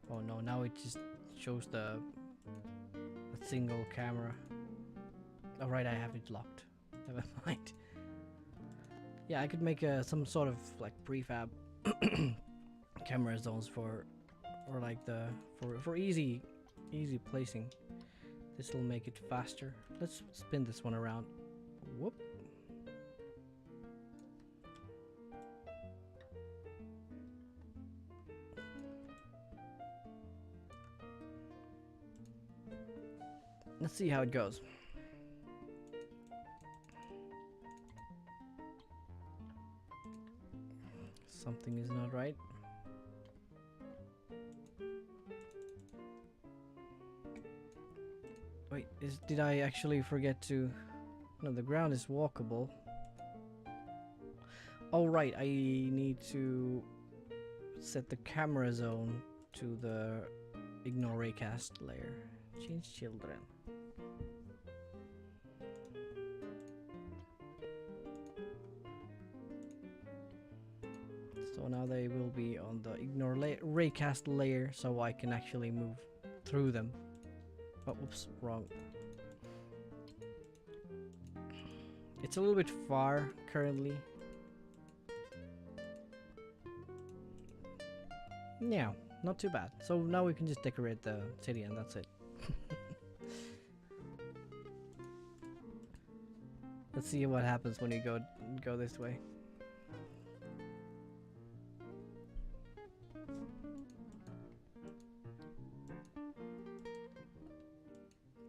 oh no, now it just shows the single camera. Oh right, I have it locked. Never mind. Yeah, I could make some sort of like prefab camera zones for like the for easy placing. This will make it faster. Let's spin this one around. Whoop. Let's see how it goes. Something is not right. Wait, did I actually forget to... No, the ground is walkable. Oh right, I need to set the camera zone to the ignore raycast layer. Change children. So now they will be on the ignore raycast layer, so I can actually move through them. Oh, oops, wrong. It's a little bit far currently. Yeah, not too bad. So now we can just decorate the city and that's it. Let's see what happens when you go this way.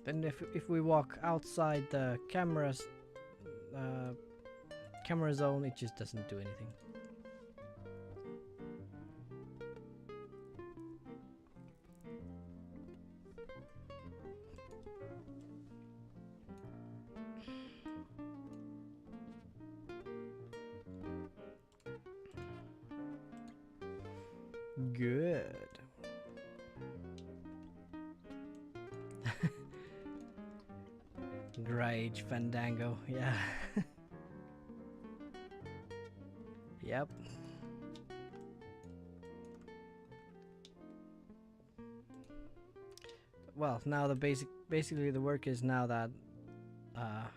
Then if we walk outside the camera zone, it just doesn't do anything. Good. Rage Fandango, yeah. Yep. Well, now the basically the work is now that oh,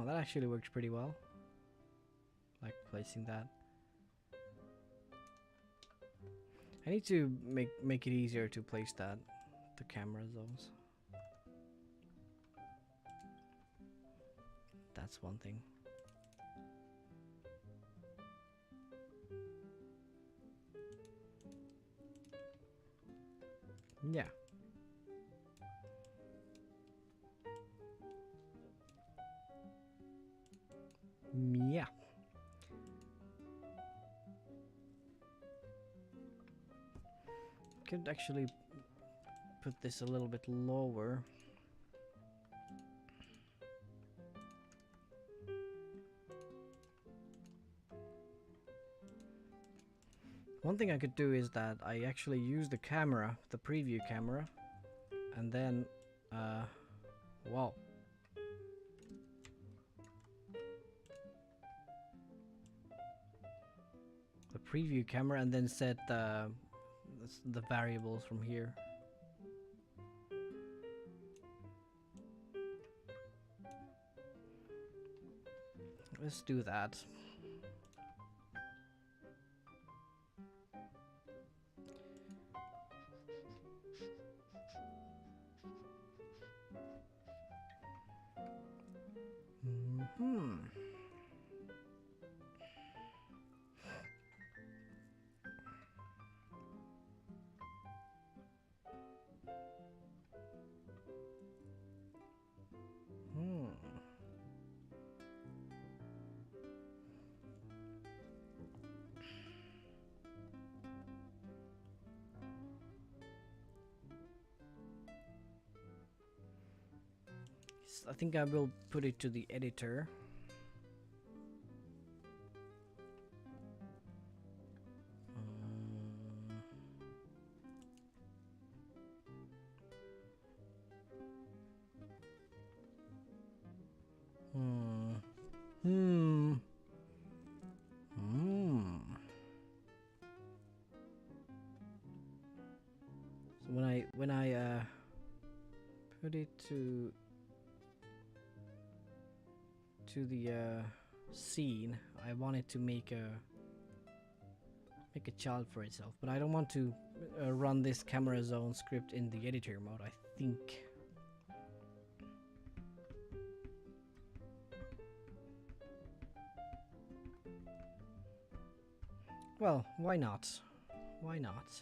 that actually works pretty well. Like placing that. I need to make it easier to place the camera zones. That's one thing. Yeah. Yeah. could actually put this a little bit lower. One thing I could do is that I actually use the camera, the preview camera, and then, wow. The preview camera and then set the variables from here. Let's do that. I think I will put it to the editor. So when I put it to the scene, I want it to make a child for itself, but I don't want to run this camera zone script in the editor mode, I think. Well, why not? Why not?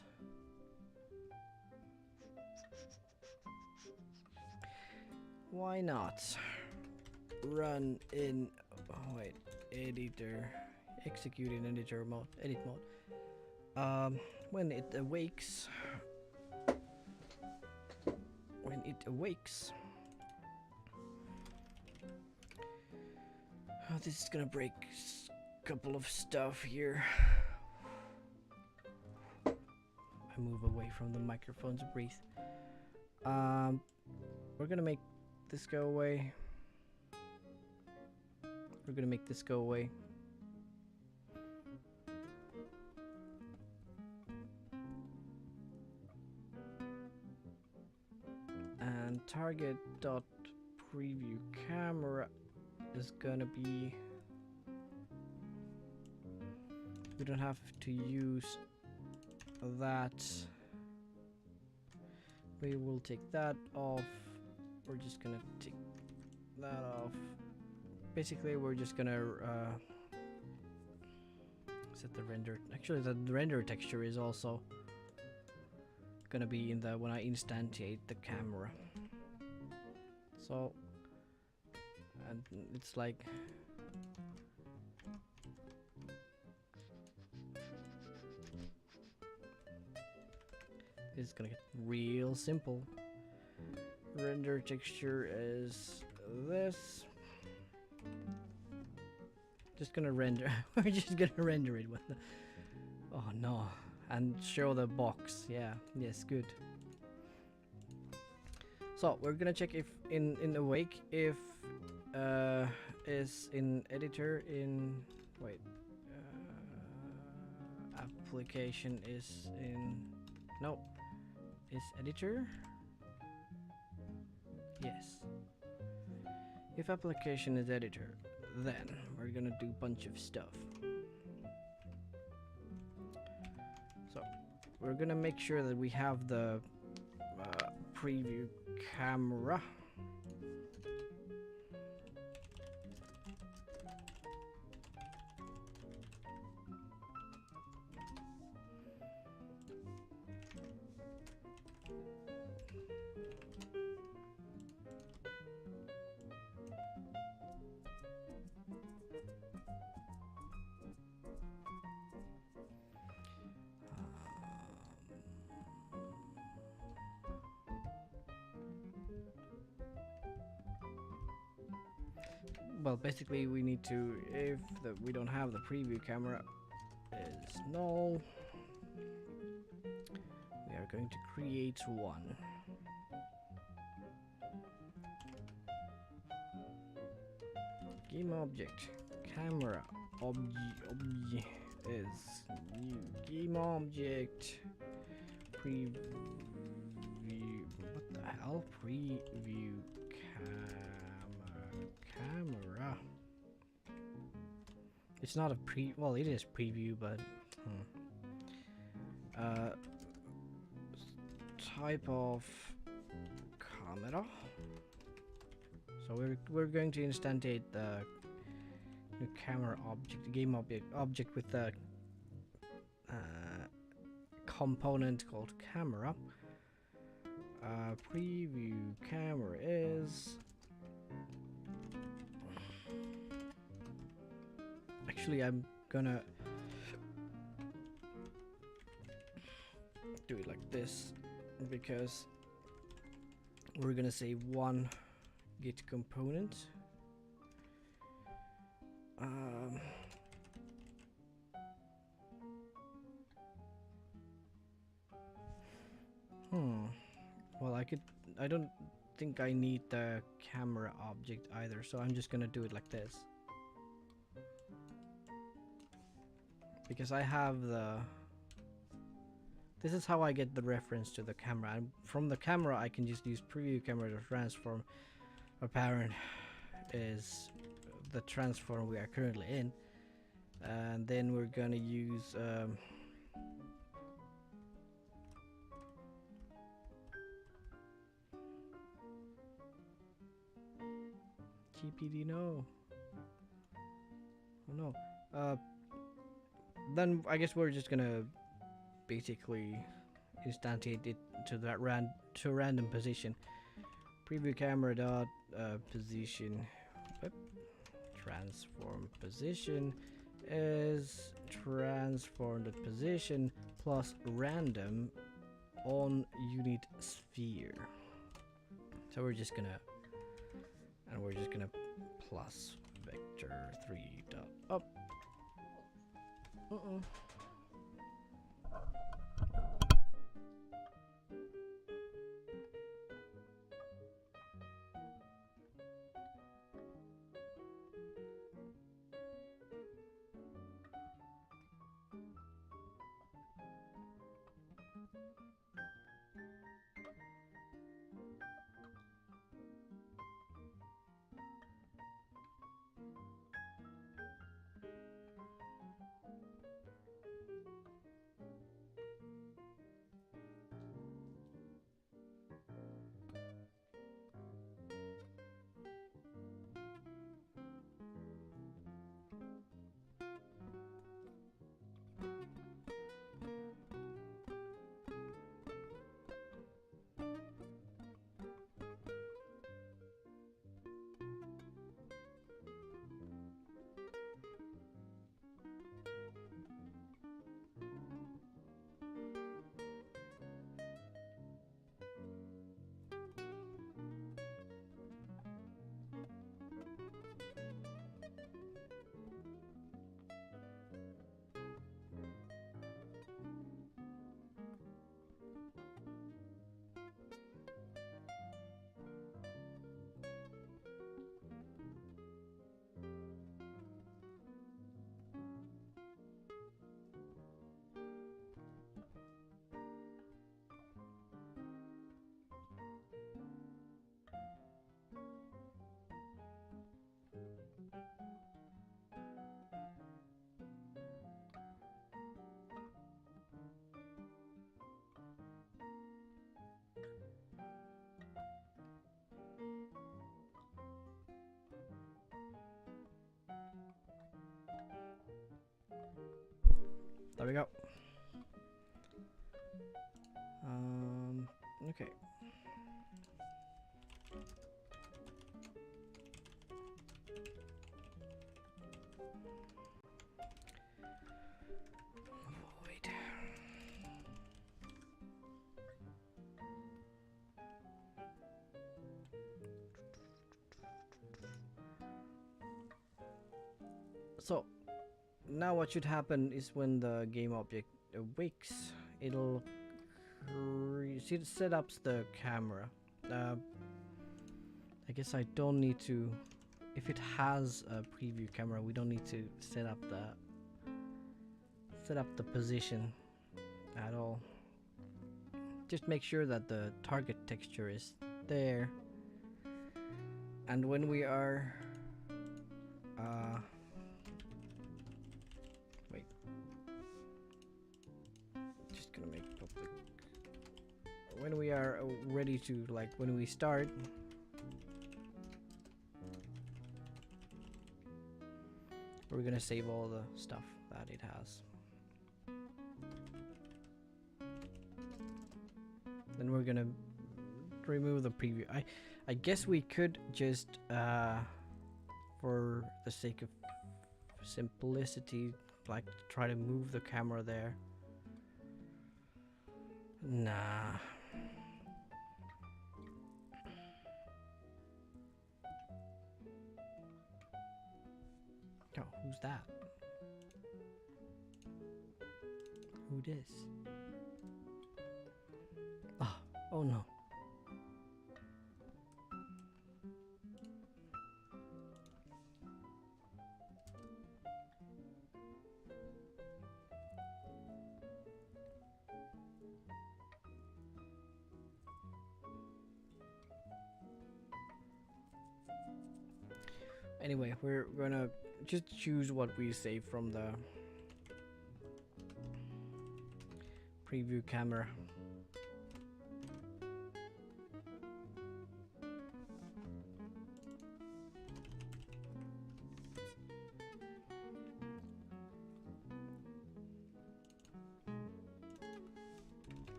Why not? Run in, oh wait, editor, execute in editor mode, edit mode. When it awakes, oh, this is gonna break a couple of stuff here. I move away from the microphone to breathe. We're gonna make this go away. We're gonna make this go away. And target dot preview camera is gonna be, we don't have to use that. We will take that off. We're just gonna take that off. Basically, we're just gonna set the render. Actually, the render texture is also gonna be in the when I instantiate the camera. So, and it's like it's gonna get real simple. Render texture is this. Just gonna render. We're just gonna render it with the. Oh no! And show the box. Yeah. Yes. Good. So we're gonna check if in awake if is in editor in wait application is in no is editor. Yes. If application is editor, then we're gonna do a bunch of stuff. So we're gonna make sure that we have the preview camera. well, basically we need to, if we don't have the preview camera is null, we are going to create one. Game object camera object is new game object preview. What the hell? Preview camera. It's not a well, it is preview, but type of camera. So we're going to instantiate the new camera object, game object with the component called camera. Preview camera is actually, I'm gonna do it like this because we're gonna say one git component. Well, I don't think I need the camera object either, so I'm just gonna do it like this. Because I have this is how I get the reference to the camera, and from the camera I can just use preview camera to transform. Our parent is the transform we are currently in, and then we're gonna use GPD, no. Oh no. Then I guess we're just gonna basically instantiate it to that random position. Preview camera dot position transform position is transformed position plus random on unit sphere. So we're just gonna plus vector 3 dot up. There we go. Okay. Void. now what should happen is when the game object awakes, it'll set up the camera. I guess I don't need to. If it has a preview camera, we don't need to set up the position at all. Just make sure that the target texture is there, and when we are wait, just gonna make public when we are ready to, like, when we start, we're gonna save all the stuff that it has. Then we're gonna remove the preview. I guess we could just for the sake of simplicity, like, try to move the camera there. Nah. Oh, who's that? Who this? Oh no. Anyway, we're gonna just choose what we save from the preview camera.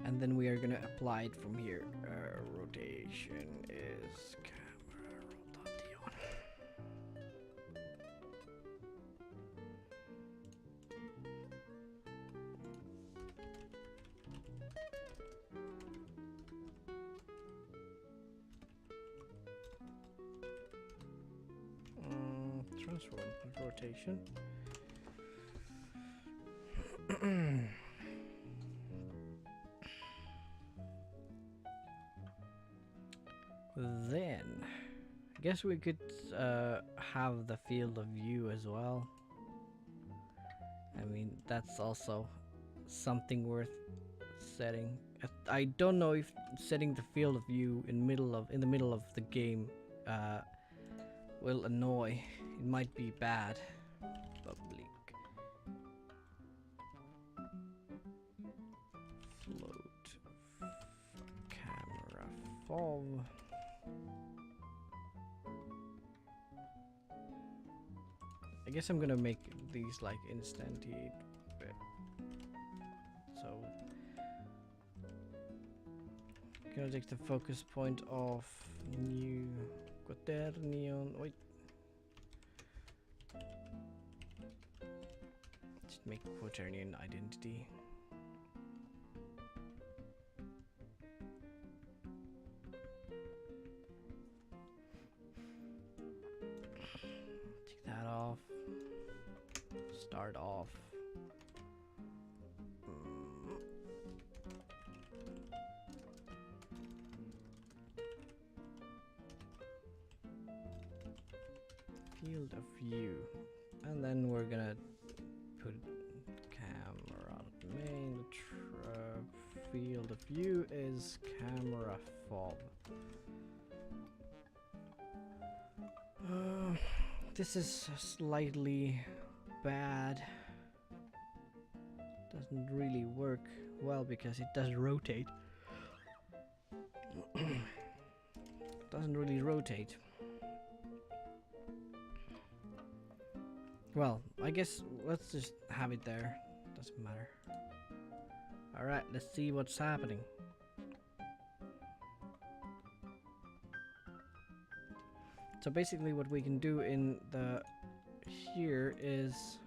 And then we are gonna apply it from here. Rotation is camera rotation. Transform rotation. Then, I guess we could have the field of view as well. I mean, that's also something worth setting. I don't know if setting the field of view in the middle of the game will annoy. It might be bad. Public float camera FOV. I guess I'm gonna make these like instantiate. So gonna take the focus point off new quaternion. Wait. Just make quaternion identity. Take that off. Start off. Field of view, and then we're gonna put camera main. Field of view is camera fob. This is slightly bad. Doesn't really work well because it does rotate. Doesn't really rotate. Well, I guess let's just have it there. Doesn't matter. Alright, let's see what's happening. So basically what we can do in the here is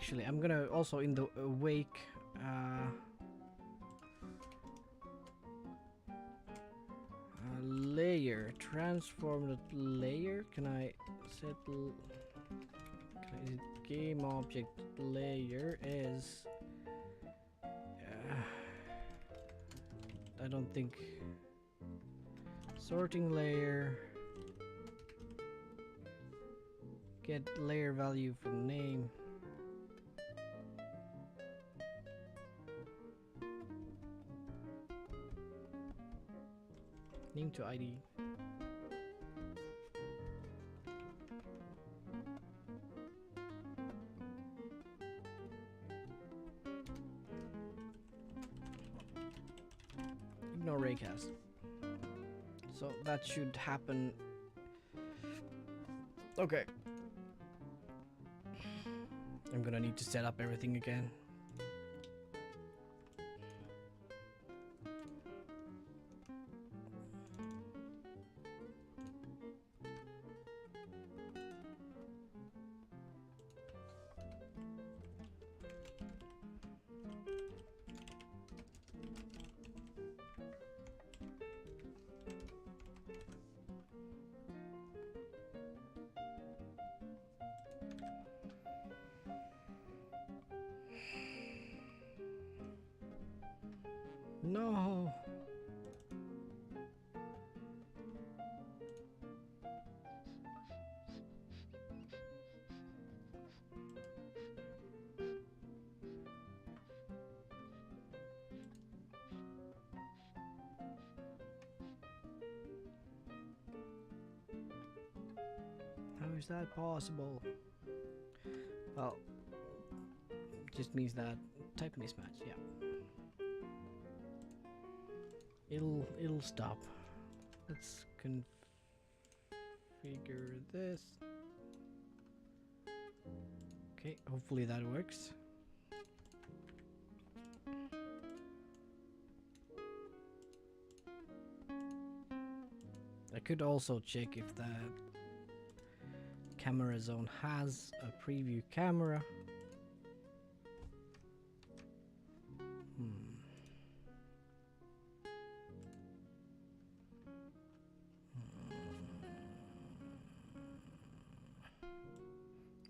actually, I'm gonna also in the awake layer, transform the layer. Can I set game object layer is I don't think sorting layer, get layer value from name. Name to ID. Ignore raycast. So that should happen. Okay. I'm gonna need to set up everything again. No. How is that possible? Well, just means that type mismatch, yeah. It'll stop. Let's configure this. Okay, hopefully that works. I could also check if the camera zone has a preview camera.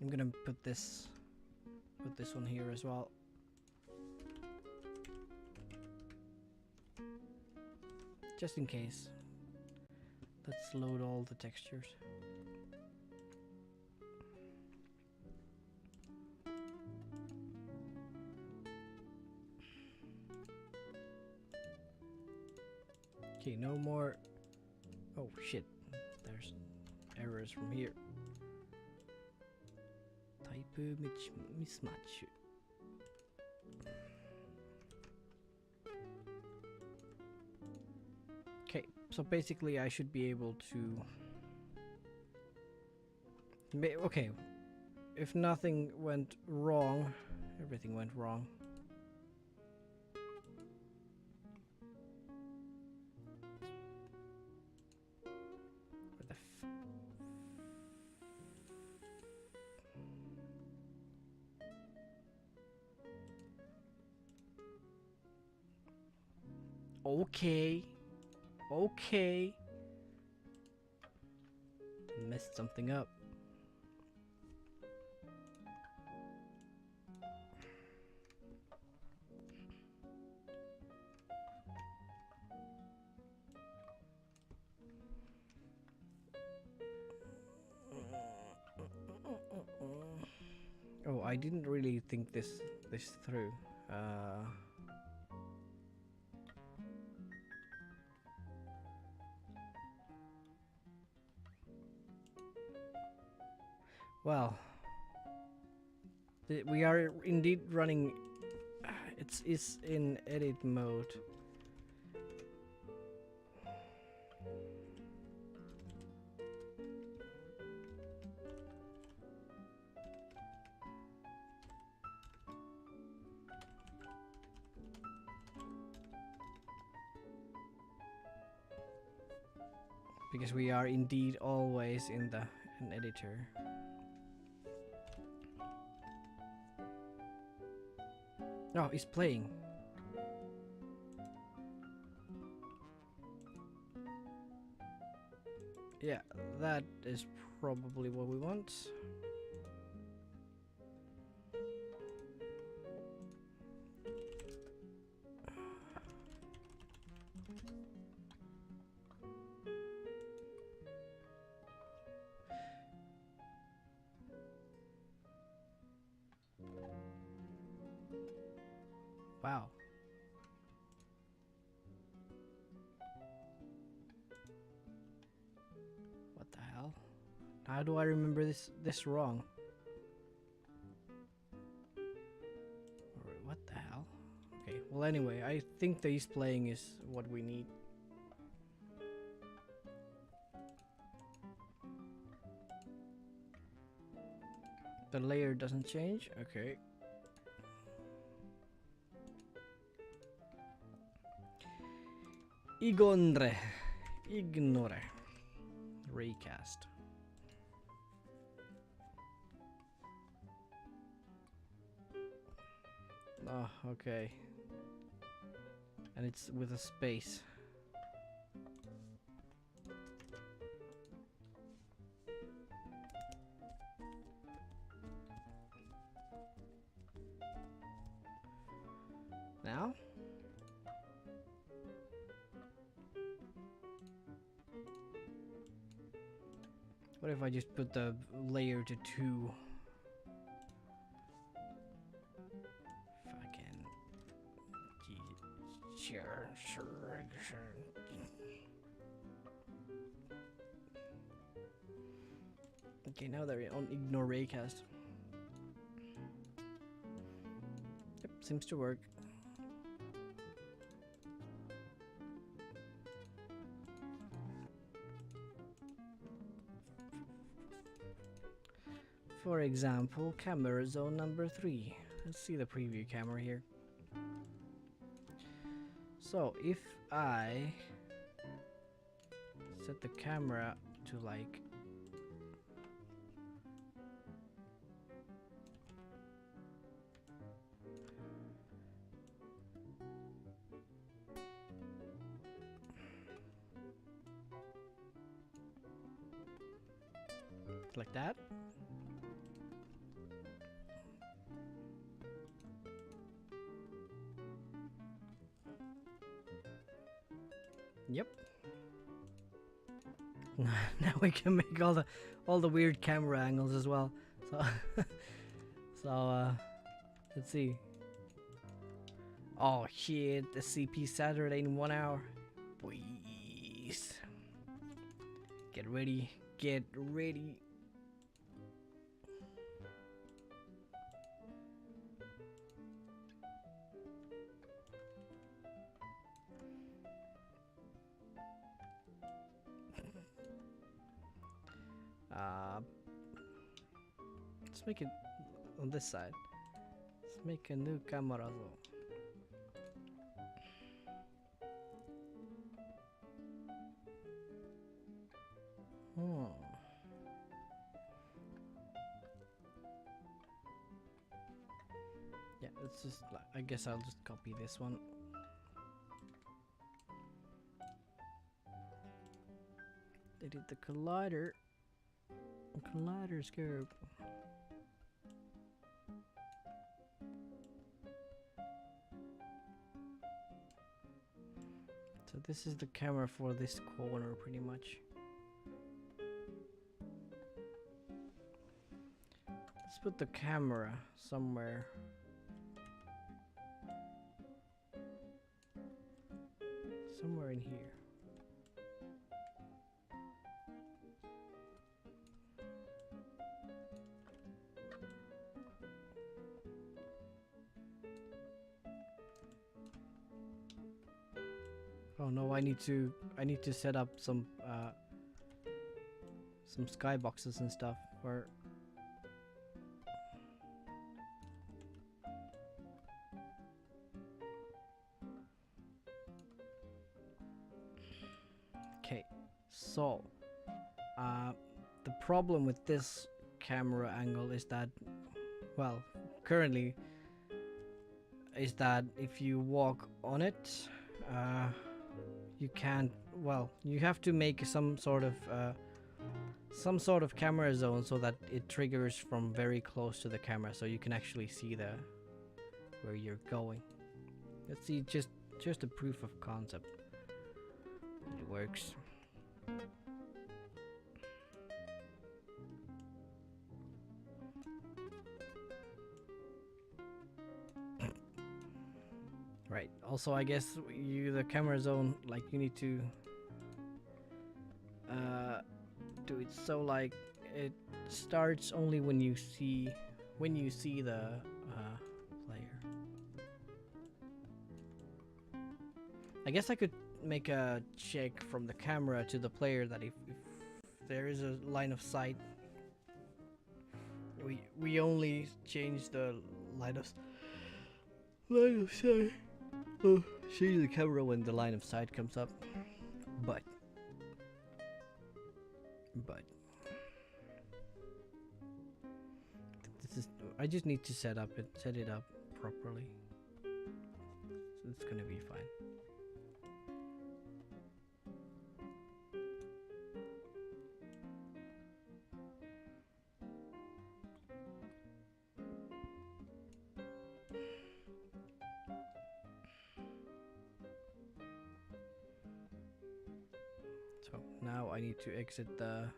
I'm gonna put this one here as well. Just in case. Let's load all the textures. Okay, no more. Oh shit, there's errors from here. Type mismatch. Okay, so basically I should be able to... Okay, if nothing went wrong, everything went wrong. What the Okay. Okay. Messed something up. Oh, I didn't really think this through. Well, we are indeed running. It's in edit mode. Because we are indeed always in an editor. Oh, he's playing. Yeah, that is probably what we want. Wow. What the hell? How do I remember this wrong? Alright, what the hell? Okay, well anyway, I think the East playing is what we need. The layer doesn't change? Okay. Ignore. Recast. Oh, okay. And it's with a space. Now? What if I just put the layer to 2? Fucking... Sure. Okay, now they're on ignore raycast. Yep, seems to work. For example, camera zone number 3. Let's see the preview camera here. So if I set the camera to like that. Yep. Now we can make all the weird camera angles as well. So let's see. Oh shit, the CP Saturday in 1 hour. Please. Get ready. Get ready. Let's make it on this side. Let's make a new camera though. Yeah, it's just like, I guess I'll just copy this one. They did the collider scope. So this is the camera for this corner pretty much. Let's put the camera somewhere. Somewhere in here. Oh no, I need to set up some skyboxes and stuff for okay. So the problem with this camera angle is that, well, currently is that if you walk on it, you can't. Well, you have to make some sort of camera zone so that it triggers from very close to the camera, so you can actually see the where you're going. Let's see, just a proof of concept. It works. Right. Also, I guess the camera zone, like, you need to do it so like it starts only when you see the player. I guess I could make a check from the camera to the player that if there is a line of sight, we only change the line of sight. Oh, change the camera when the line of sight comes up. But this is, I just need to set it up properly. So it's gonna be fine. So now I need to exit the.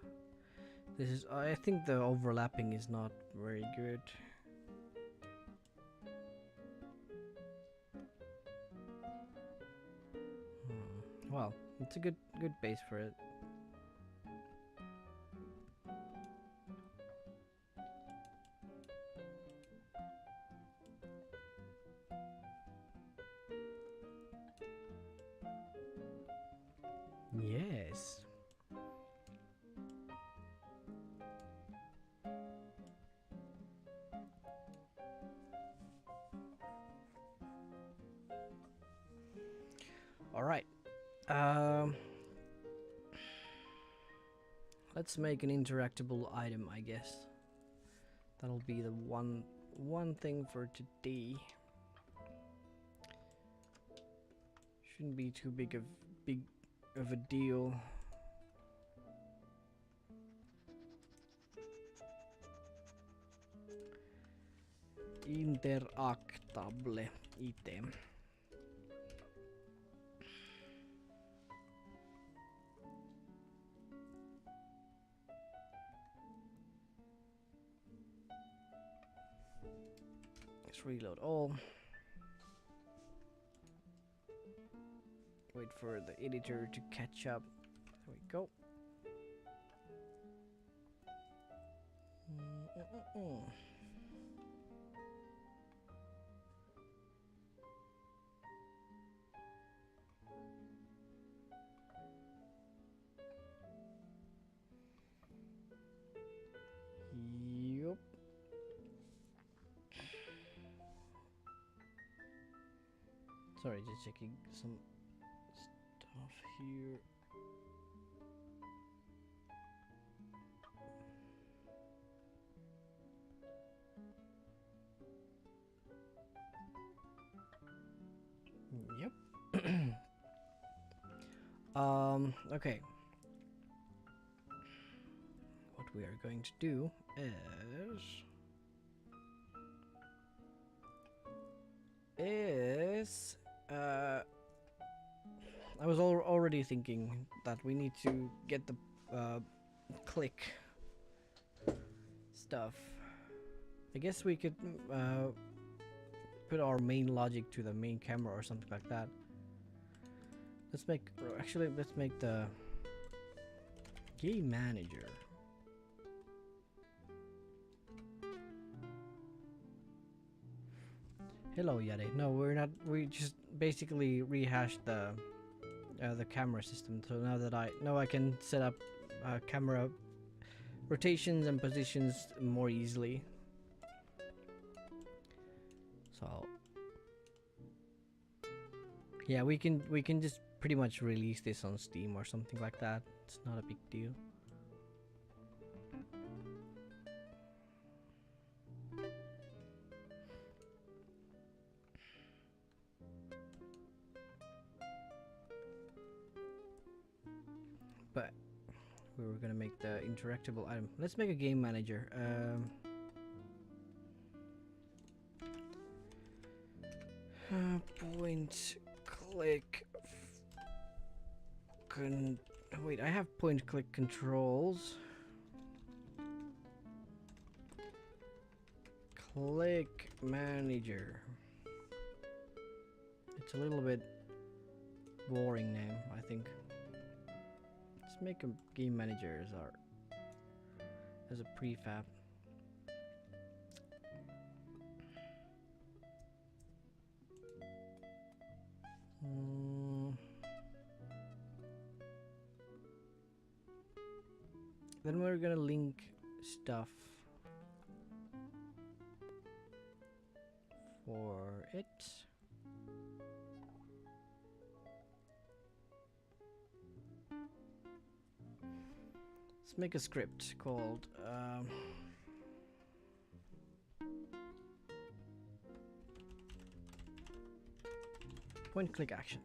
This is. I think the overlapping is not very good. Well, it's a good base for it. Yes. All right. Let's make an interactable item, I guess. That'll be the one thing for today. Shouldn't be too big of a deal. Interactable item. Let's reload all. Wait for the editor to catch up. There we go. Yup. Sorry, just checking some stuff here. Yep. Okay. What we are going to do is I was already thinking that we need to get the click stuff. I guess we could put our main logic to the main camera or something like that. Let's make the game manager. Hello, Yade. No, we're not. We just basically rehashed the camera system. So now that I can set up camera rotations and positions more easily. So yeah, we can just pretty much release this on Steam or something like that. It's not a big deal. but we were gonna make the interactable item. Let's make a game manager. Point click. Wait, I have point click controls. Click manager. It's a little bit boring name, I think. Let's make a game manager as a prefab. Then we're gonna link stuff for it. Let's make a script called point click action.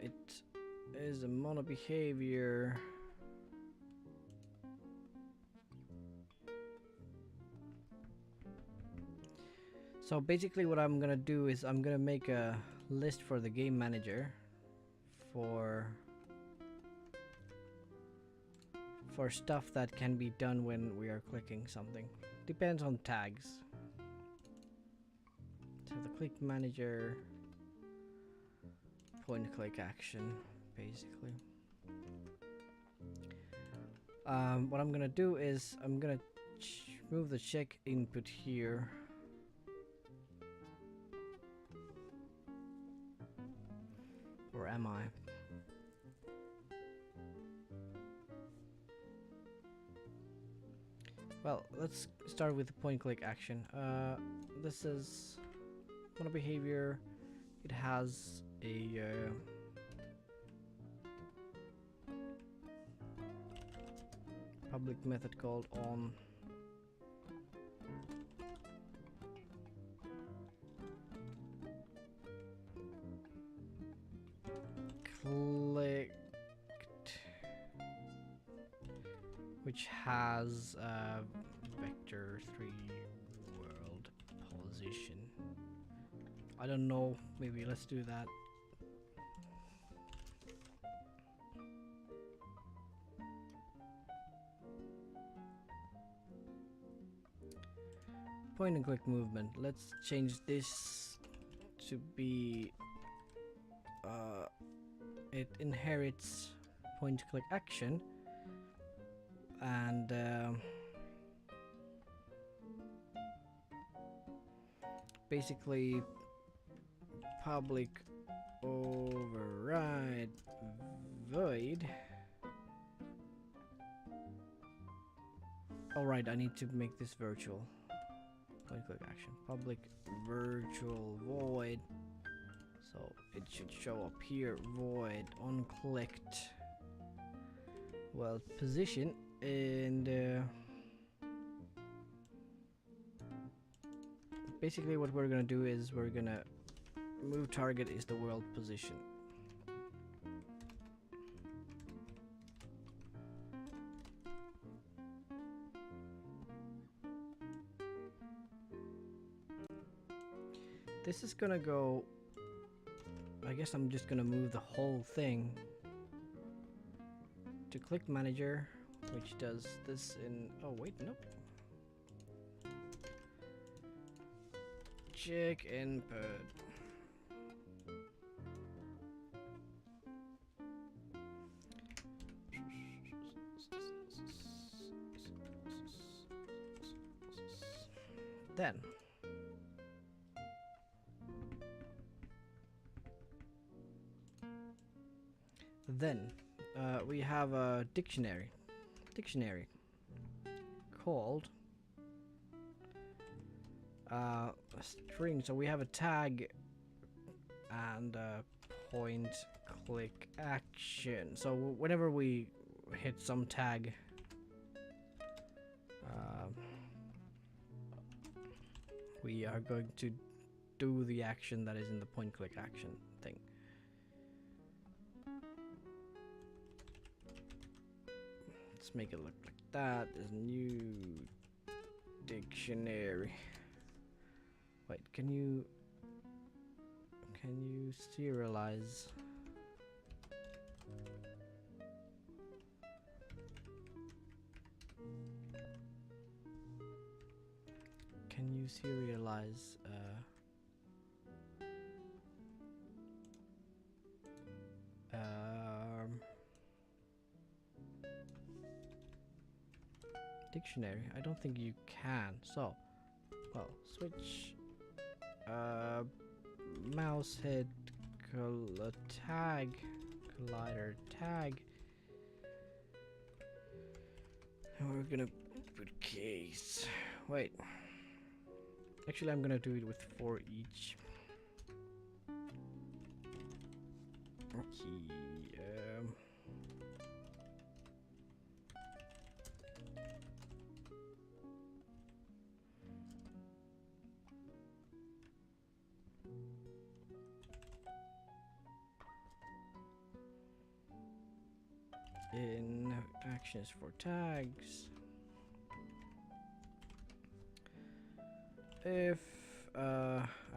It is a mono behavior. So basically what I'm gonna do is I'm gonna make a list for the game manager for stuff that can be done when we are clicking something. Depends on tags. So the click manager point click action basically. What I'm gonna do is I'm gonna move the check input here. Or am I? Well, let's start with the point click action. This is mono behavior. It has a public method called on. Clicked, which has vector 3 world position. I don't know, maybe let's do that. Point and click movement. Let's change this to be it inherits point click action and basically public override void. Alright, I need to make this virtual. Point click action. Public virtual void. So it should show up here. Void on clicked world position and basically what we're gonna do is we're gonna move target is the world position. This is gonna go, I guess I'm just gonna move the whole thing to click manager, which does this in, oh wait, nope. Check input. Then we have a dictionary called string. So we have a tag and a point click action. So whenever we hit some tag, we are going to do the action that is in the point click action thing. make it look like that. There's a new dictionary. Wait, can you serialize? Can you serialize dictionary? I don't think you can. So, well, switch mouse head tag collider tag, and we're gonna put case. Wait, actually I'm gonna do it with 4 each. Okay, in actions for tags, if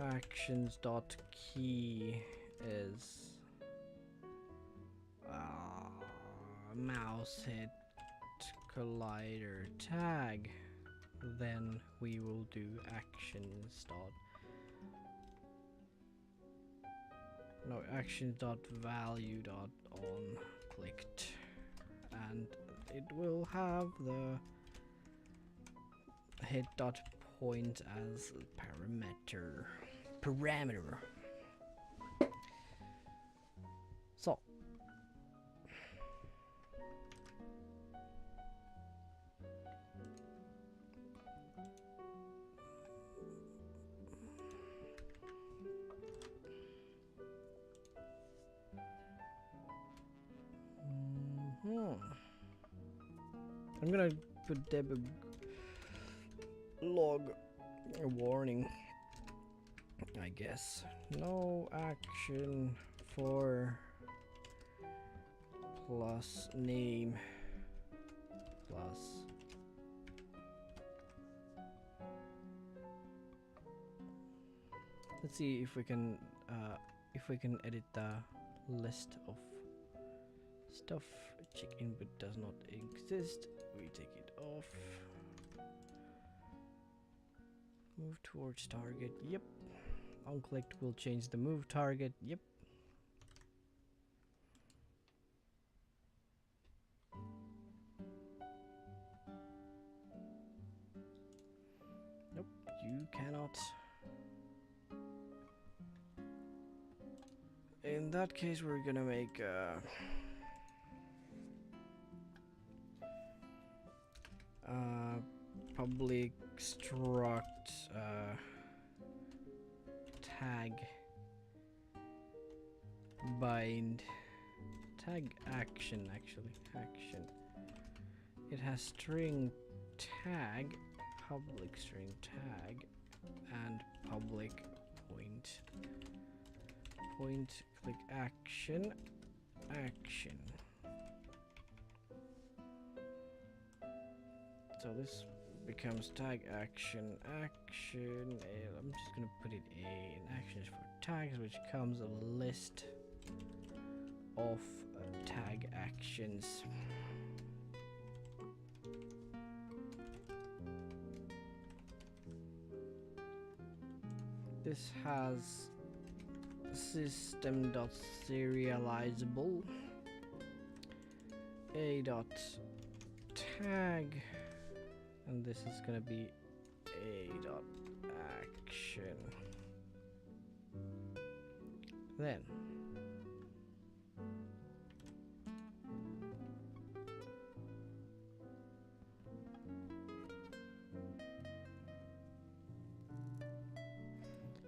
actions dot key is mouse hit collider tag, then we will do actions dot value dot on clicked, and it will have the hit dot point as parameter. So I'm gonna put debug log a warning, I guess. No action for plus name plus let's see if we can edit the list of stuff. Check input does not exist. We take it off. Move towards target. Yep. Unclicked will change the move target. Yep. Nope. You cannot. In that case, we're gonna make public struct tag bind tag action. Actually, action. It has string tag, public string tag, and public point. Point click action. So this becomes tag action. I'm just gonna put it in actions for tags, which comes a list of tag actions. This has system.serializable a.tag, and this is gonna be a.action. Then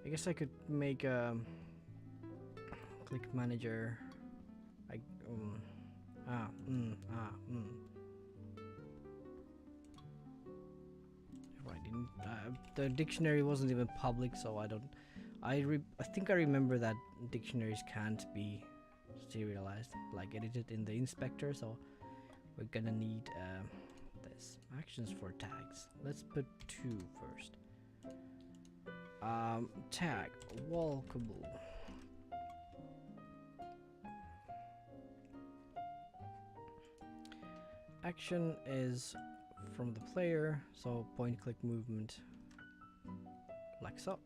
I guess I could make a click manager. If I didn't, the dictionary wasn't even public, so I don't. I think I remember that dictionaries can't be serialized, like edited in the inspector. So we're gonna need this actions for tags. Let's put 2 first. Tag walkable. Action is from the player, so point click movement like so.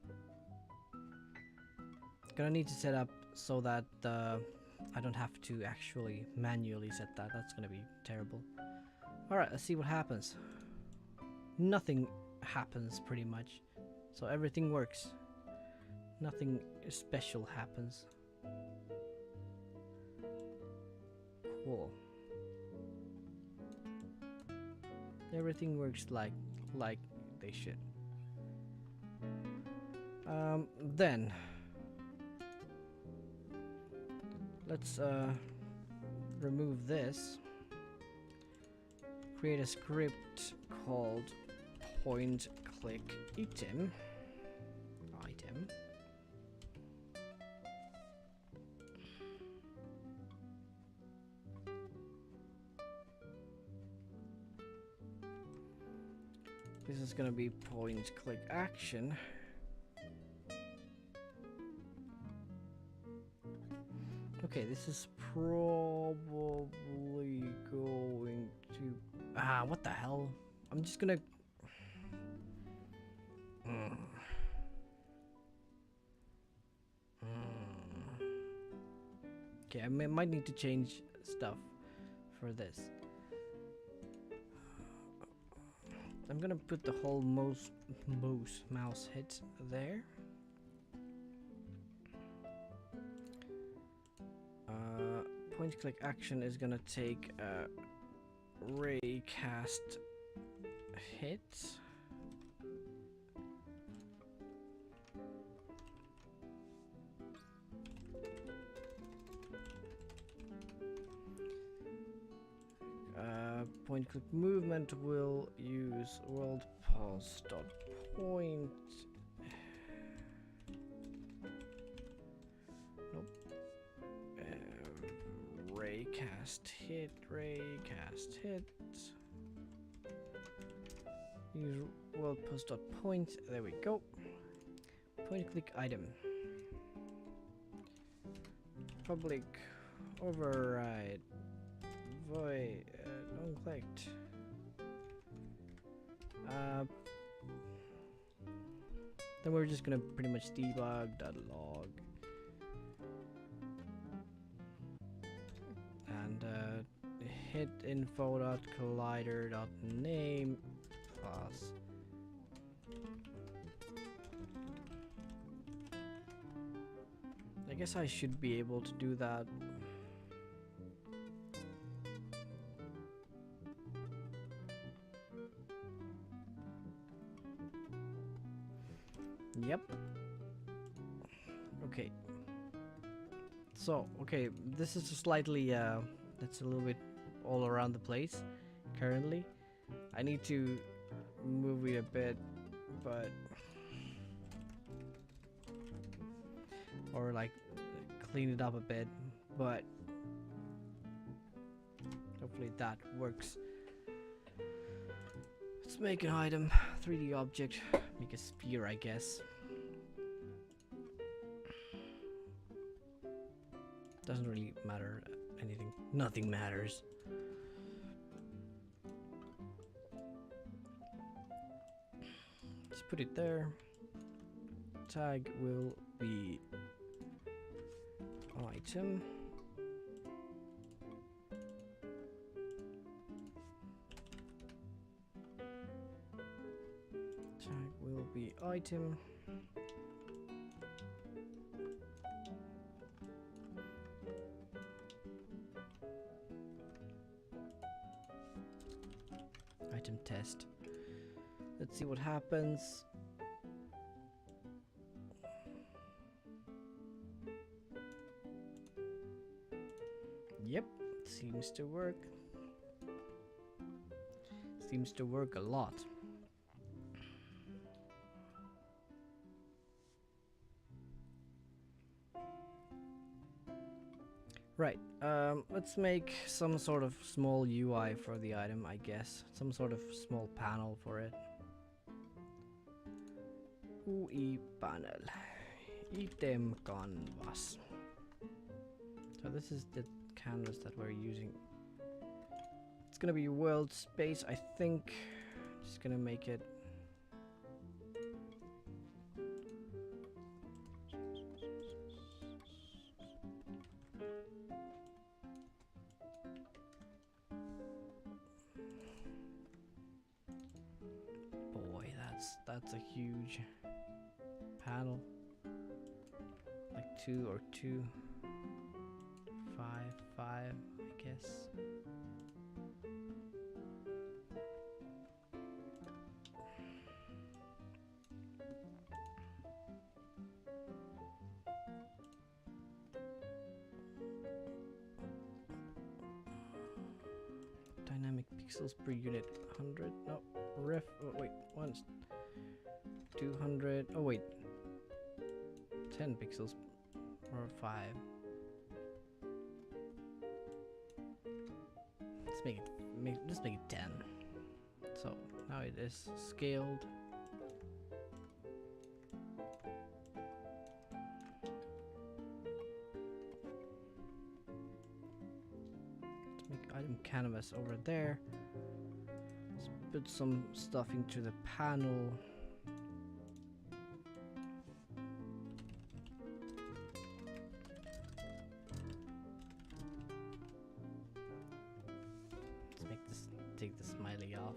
Gonna need to set up so that I don't have to actually manually set that. That's gonna be terrible. Alright, let's see what happens. Nothing happens pretty much. So everything works. Nothing special happens. Cool. Everything works like they should. Then let's remove this. Create a script called point click item. This is gonna be point click action. Okay, this is probably going to... what the hell? I'm just gonna... Okay, I might need to change stuff for this. I'm gonna put the whole mouse hit there. Point click action is gonna take a ray cast hit. Point click movement will use world pulse dot point. Nope. Ray cast hit. Use world pulse dot point. There we go. Point click item. Public override. Void. Clicked. Then we're just gonna pretty much debug.log and hit info.collider.name plus I guess I should be able to do that. Yep. Okay. So, okay, this is slightly, it's a little bit all around the place currently. I need to move it a bit, but... or like, clean it up a bit, but... hopefully that works. Let's make an item, 3D object, make a sphere, I guess. Doesn't really matter anything. Nothing matters. Let's put it there. Tag will be item. Tag will be item. Item test. Let's see what happens. Yep, seems to work. Seems to work a lot. Right, let's make some sort of small UI for the item, I guess. Some sort of small panel for it. UI panel. Item canvas. So this is the canvas that we're using. It's gonna be world space, I think. Just gonna make it. Boy, that's a huge panel. Like 2 or 2. 5, 5, I guess. Dynamic pixels per unit, 100. No, ref. Oh, wait, once. 200. Oh wait, 10 pixels or 5. Let's make it 10. So now it is scaled. Let's make item canvas over there. Let's put some stuff into the panel. Take the smiley off.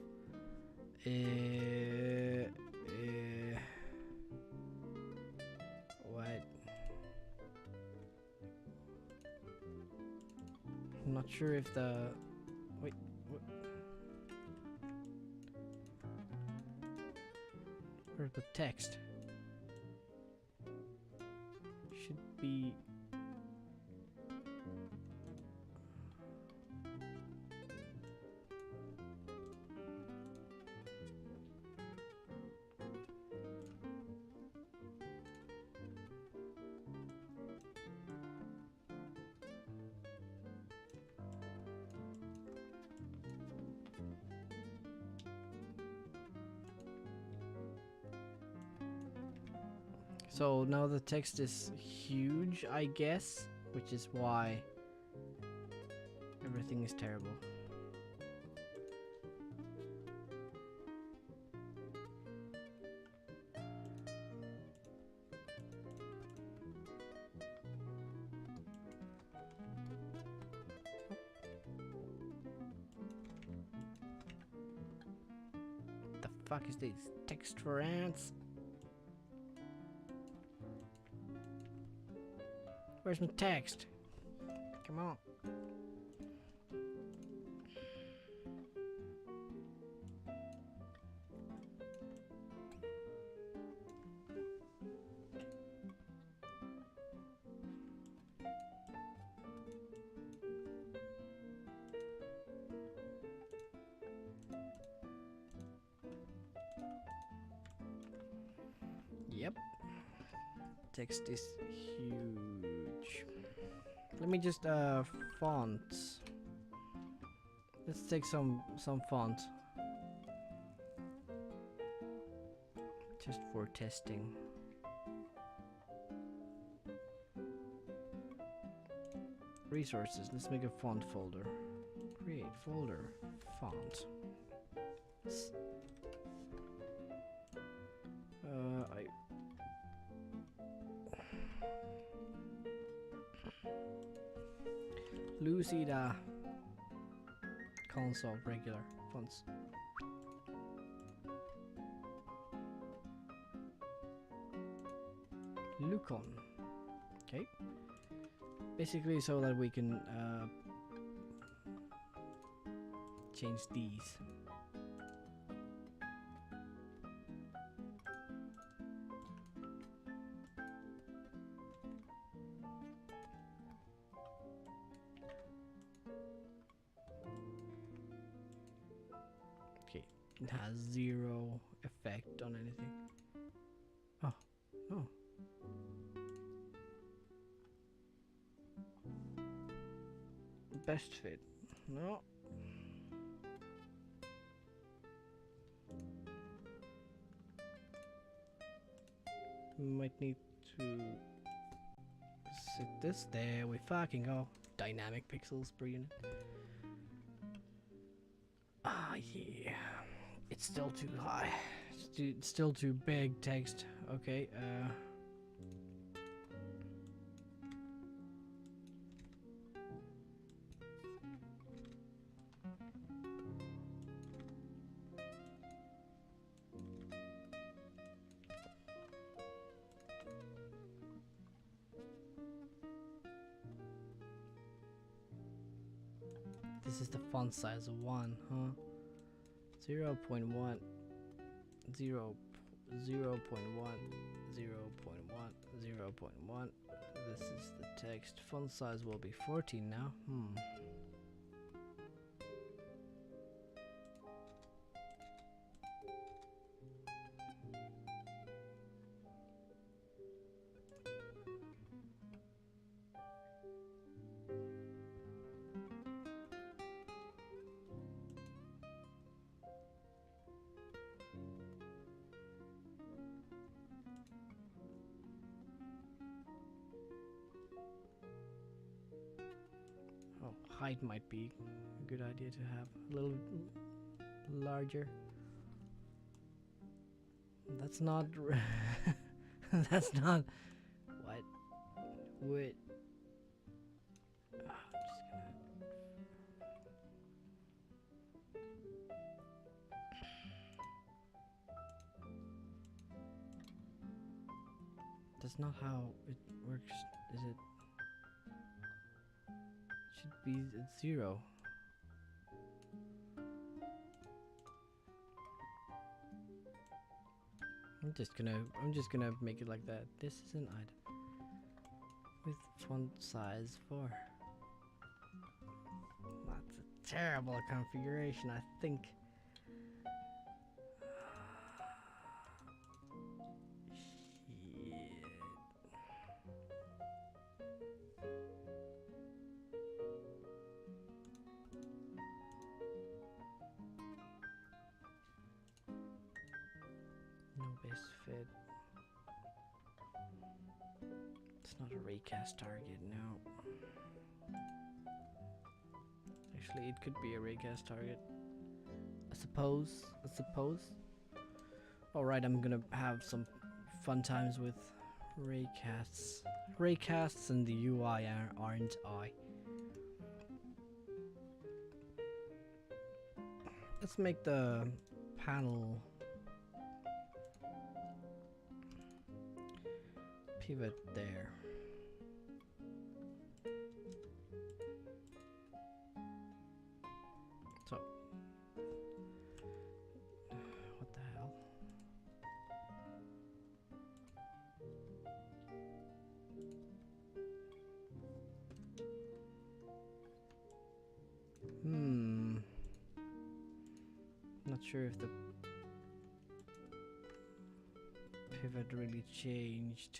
What? I'm not sure if the wait. What? Where's the text? Should be. So now the text is huge, I guess, which is why everything is terrible. What the fuck is this? Text for ants? Where's my text? Come on. Yep. Text is huge. Let me just fonts. Let's take some font. Just for testing. Resources. Let's make a font folder. Create folder. Font. Lucida console regular fonts. Lucon. Okay. Basically so that we can change these. It has zero effect on anything. Oh, no. best fit. No. Might need to set this. There we fucking go. Dynamic pixels, brilliant. Ah, yeah. It's still too high. It's still too big text. Okay, this is the font size of 1, huh? 0.1, 0.1, 0.1, 0.1. This is the text. Font size will be 14 now. Oh, height might be a good idea to have a little larger. That's not. That's not. What? Wait. That's not how it works, is it? Should be at 0. I'm just gonna make it like that. This is an item with font size 4. That's a terrible configuration, I think. Best fit. It's not a raycast target, no. Actually, it could be a raycast target. I suppose. Alright, I'm gonna have some fun times with raycasts. Raycasts and the UI aren't I. Let's make the panel pivot there. So, what the hell? Not sure if the pivot really changed.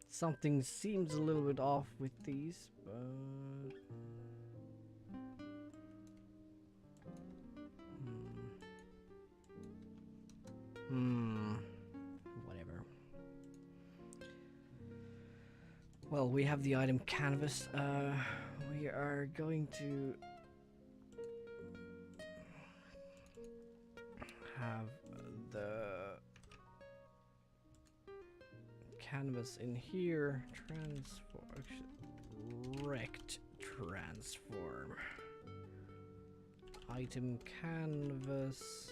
Something seems a little bit off with these, but whatever. Well, we have the item canvas. We are going to have the canvas in here. Rect transform. Item canvas.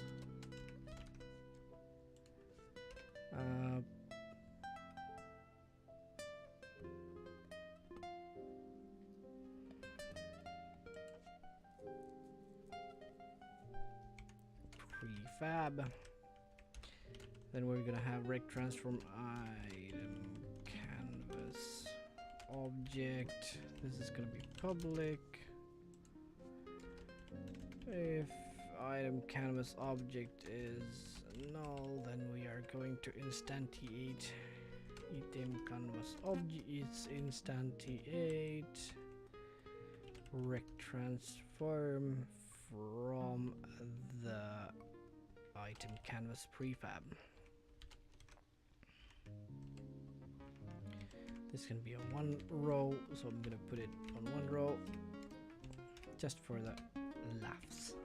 Prefab. Then we're gonna have rect transform item canvas object. This is gonna be public. If item canvas object is null, then we are going to instantiate item canvas object is instantiate rect transform from the item canvas prefab. This can be on one row, so I'm gonna put it on one row just for the laughs.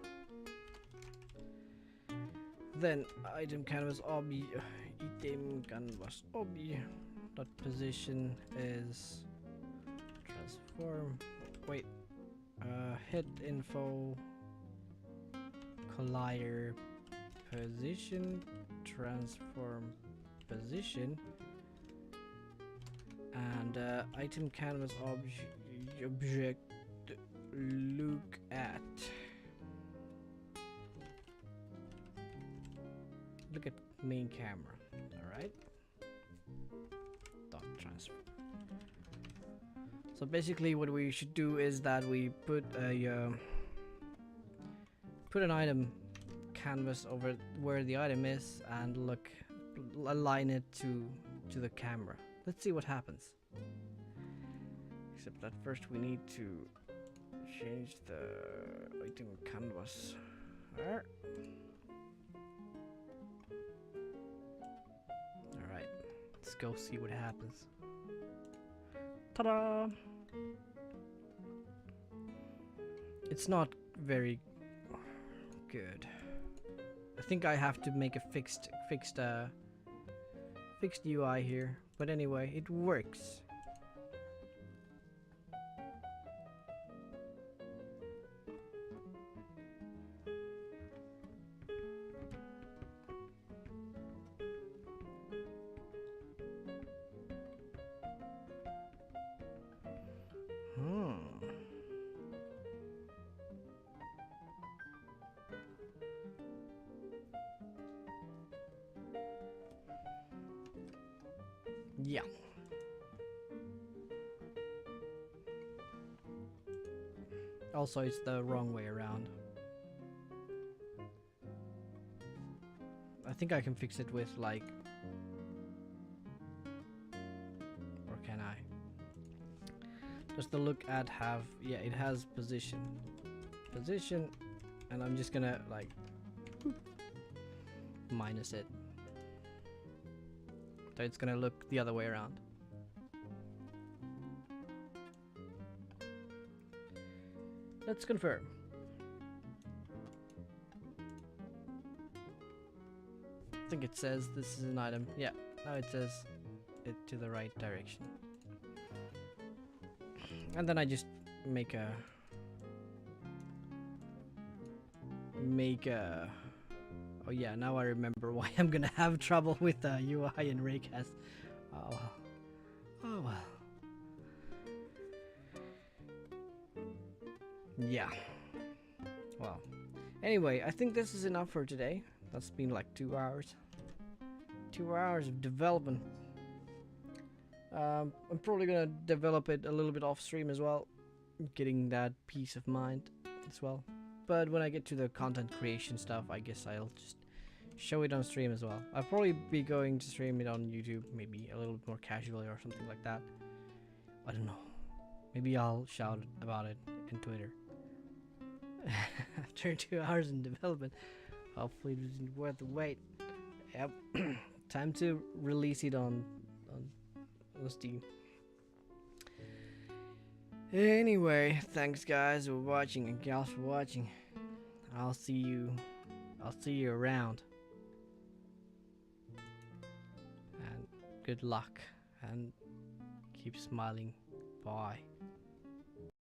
Then item canvas object item canvas object dot position is transform head info collider position transform position and item canvas object look at main camera. All right, dot transfer. So basically what we should do is that we put a put an item canvas over where the item is and align it to the camera. Let's see what happens. Except that first we need to change the item canvas. Alright, let's go see what happens. Ta-da! It's not very good. I think I have to make a fixed UI here, but anyway, it works. Yeah. Also, it's the wrong way around. I think I can fix it with like... Or can I? Does the look at have... Yeah, it has position. Position. And I'm just gonna like... minus it. So it's gonna look the other way around. Let's confirm. I think it says this is an item. Yeah, now it says it to the right direction. And then I just make a oh yeah, now I remember why I'm gonna have trouble with the UI and Raycast. Oh well. Oh well. Yeah. Well. Anyway, I think this is enough for today. That's been like 2 hours. 2 hours of development. I'm probably gonna develop it a little bit off stream as well. Getting that peace of mind as well. But when I get to the content creation stuff, I guess I'll just show it on stream as well. I'll probably be going to stream it on YouTube, maybe a little bit more casually or something like that. I don't know. Maybe I'll shout about it in Twitter. After 2 hours in development, hopefully it wasn't worth the wait. Yep. Time to release it on Steam. Anyway, thanks guys for watching and gals for watching. I'll see you around. And good luck and keep smiling. Bye.